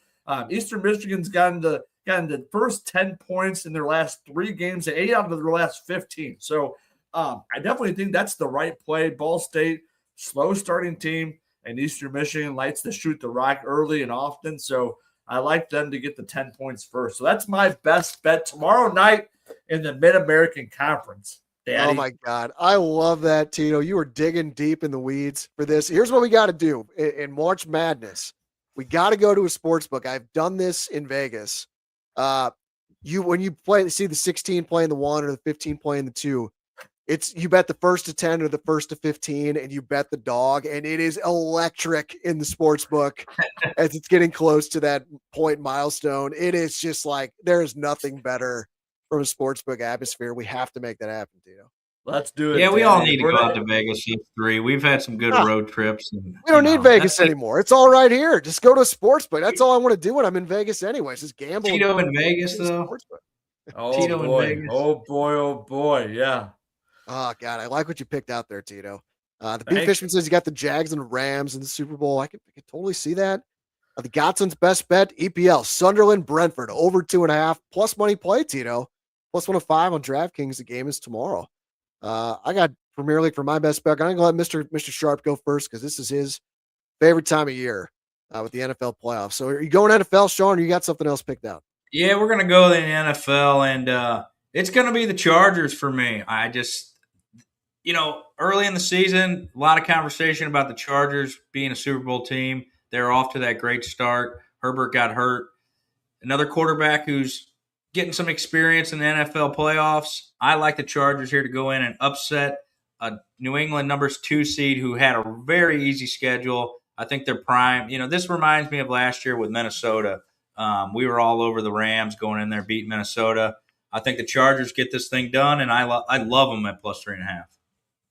Eastern Michigan's gotten the first 10 points in their last 3 games, 8 out of their last 15. So I definitely think that's the right play. Ball State, slow starting team, and Eastern Michigan likes to shoot the rock early and often. So I like them to get the 10 points first. So that's my best bet tomorrow night in the Mid-American Conference. Daddy.
Oh, my God. I love that, Tito. You were digging deep in the weeds for this. Here's what we got to do in March Madness. We got to go to a sports book. I've done this in Vegas. When you see the 16 playing the 1 or the 15 playing the 2, you bet the first to 10 or the first to 15, and you bet the dog, and it is electric in the sports book as it's getting close to that point milestone. It is just like there is nothing better from a sports book atmosphere. We have to make that happen, Tito.
Let's do it.
Yeah, we all need to go out to Vegas this 3. We've had some good road trips. And,
we don't need Vegas anymore. It's all right here. Just go to a sports book. That's all I want to do when I'm in Vegas anyway. Just gamble.
Tito in Vegas, though.
Oh, Tito boy. In Vegas. Oh, boy. Oh, boy. Yeah.
Oh, God. I like what you picked out there, Tito. The B Fishman says you got the Jags and Rams in the Super Bowl. I can totally see that. The Gotson's best bet, EPL, Sunderland, Brentford, over 2.5, plus money play, Tito. Plus 105 on DraftKings. The game is tomorrow. I got Premier League for my best bet. I'm going to let Mr. Sharp go first because this is his favorite time of year with the NFL playoffs. So are you going NFL, Shawn, or you got something else picked out?
Yeah, we're going to go to the NFL, and it's going to be the Chargers for me. I just, early in the season, a lot of conversation about the Chargers being a Super Bowl team. They're off to that great start. Herbert got hurt. Another quarterback who's getting some experience in the NFL playoffs. I like the Chargers here to go in and upset a New England numbers 2 seed who had a very easy schedule. I think they're prime. This reminds me of last year with Minnesota. We were all over the Rams going in there, beating Minnesota. I think the Chargers get this thing done, and I love them at plus 3.5.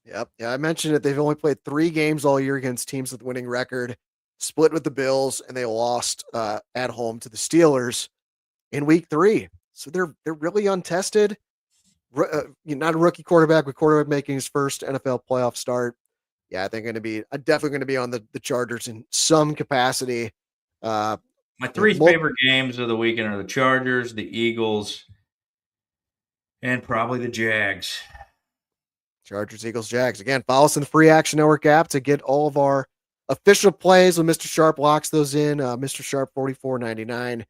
Yep. Yeah, I mentioned it. They've only played 3 games all year against teams with winning record, split with the Bills, and they lost at home to the Steelers in week 3. So they're really untested. Not a rookie quarterback, but quarterback making his first NFL playoff start. Yeah, I think I'm definitely going to be on the Chargers in some capacity.
My 3 favorite games of the weekend are the Chargers, the Eagles, and probably the Jags.
Chargers, Eagles, Jags. Again, follow us in the Free Action Network app to get all of our official plays when Mr. Sharp locks those in. Mr. Sharp 44.99.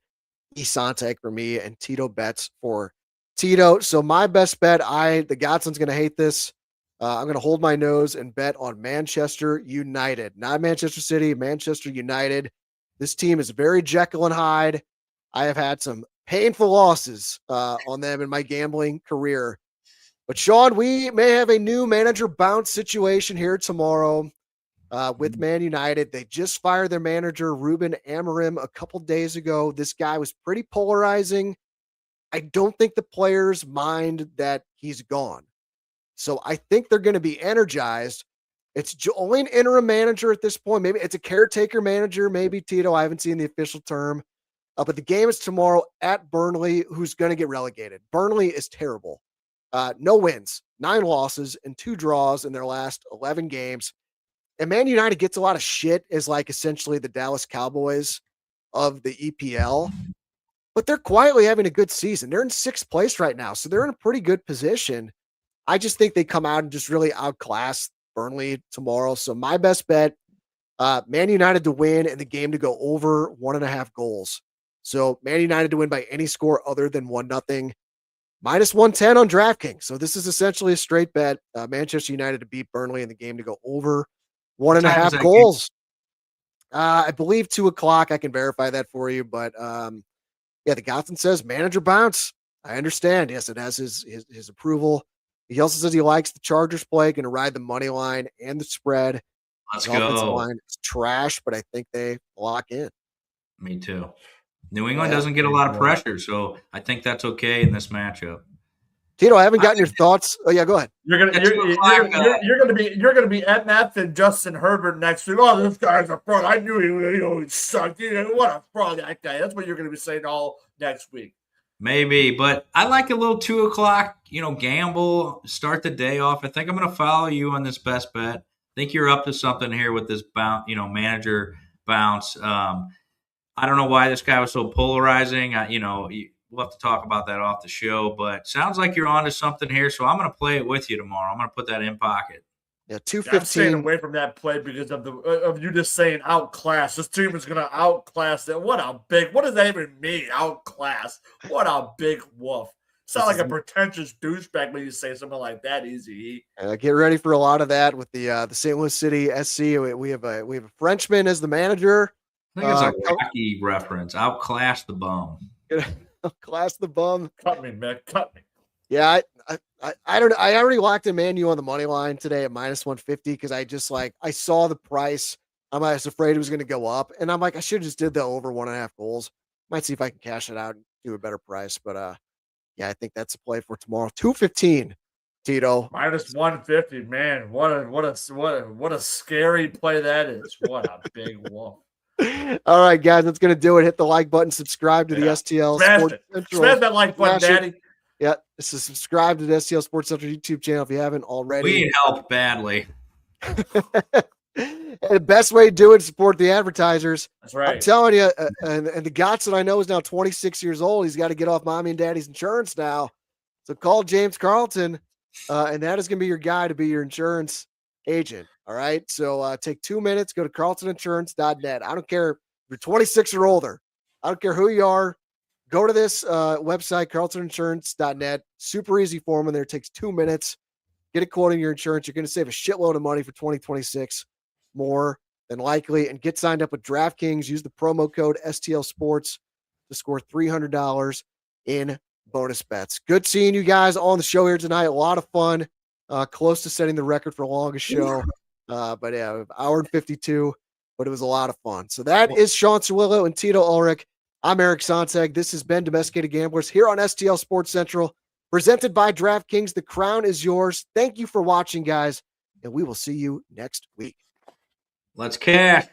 Sontag for me, and TitoBets for Tito. So my best bet, the Godson's going to hate this. I'm going to hold my nose and bet on Manchester United, not Manchester City, Manchester United. This team is very Jekyll and Hyde. I have had some painful losses on them in my gambling career. But Shawn, we may have a new manager bounce situation here tomorrow. With Man United. They just fired their manager, Ruben Amorim, a couple days ago. This guy was pretty polarizing. I don't think the players mind that he's gone. So I think they're going to be energized. It's only an interim manager at this point. Maybe it's a caretaker manager, maybe, Tito. I haven't seen the official term. But the game is tomorrow at Burnley, who's going to get relegated. Burnley is terrible. No wins, 9 losses, and 2 draws in their last 11 games. And Man United gets a lot of shit as like essentially the Dallas Cowboys of the EPL. but they're quietly having a good season. They're in 6th place right now, so they're in a pretty good position. I just think they come out and just really outclass Burnley tomorrow. So my best bet, Man United to win and the game to go over 1.5 goals. So Man United to win by any score other than 1-0. Minus 110 on DraftKings. So this is essentially a straight bet. Manchester United to beat Burnley and the game to go over 1.5 goals. I believe 2:00. I can verify that for you. But yeah, the Gotham says manager bounce. I understand. Yes, it has his approval. He also says he likes the Chargers play, going to ride the money line and the spread.
Let's
The offensive
go.
line is trash, but I think they lock in.
Me too. New England doesn't get a lot of pressure, so I think that's okay in this matchup.
Tito, I haven't gotten your thoughts. Oh yeah, go ahead.
You're gonna be MF and Justin Herbert next week. Oh, this guy's a fraud. I knew he sucked. What a fraud that guy. That's what you're gonna be saying all next week.
Maybe, but I like a little 2:00, gamble, start the day off. I think I'm going to follow you on this best bet. I think you're up to something here with this bounce, manager bounce. I don't know why this guy was so polarizing. We'll have to talk about that off the show, but sounds like you're onto something here. So I'm going to play it with you tomorrow. I'm going to put that in pocket.
Yeah,
I'm
215.
staying away from that play because of you just saying outclass. This team is going to outclass it. What does that even mean? Outclass. What a big wolf. Sound like a pretentious douchebag when you say something like that, Easy.
Get ready for a lot of that with the St. Louis City SC. We have a Frenchman as the manager.
I think it's a Rocky reference. Outclass the bum.
Class the bum.
Cut me, Mick. Cut me.
Yeah, I don't know. I already locked in Man U on the money line today at minus 150 because I saw the price. I was afraid it was going to go up, and I'm like, I should have just did the over 1.5 goals. Might see if I can cash it out and do a better price, but yeah, I think that's a play for tomorrow. 215, Tito.
Minus 150, man. What a scary play that is. What a big wolf.
All right, guys, that's going to do it. Hit the like button, subscribe to the STL Sports Central.
Smash that like button, Daddy.
Yeah, this is subscribe to the STL Sports Central YouTube channel if you haven't already.
We need help badly.
And the best way to do it is support the advertisers.
That's right.
I'm telling you, and the Gotson I know is now 26 years old. He's got to get off mommy and daddy's insurance now. So call James Carlton, and that is going to be your guy to be your insurance agent. All right. So take 2 minutes, go to carltoninsurance.net. I don't care if you're 26 or older. I don't care who you are. Go to this website, carltoninsurance.net. Super easy form in there. It takes 2 minutes. Get a quote on your insurance. You're going to save a shitload of money for 2026, more than likely. And get signed up with DraftKings. Use the promo code STL Sports to score $300 in bonus bets. Good seeing you guys on the show here tonight. A lot of fun. Close to setting the record for the longest show. But yeah, hour and 52, but it was a lot of fun. So that is Shawn Surwillo and Tito Ulrich. I'm Eric Sontag. This has been Domesticated Gamblers here on STL Sports Central, presented by DraftKings. The crown is yours. Thank you for watching, guys, and we will see you next week.
Let's cash.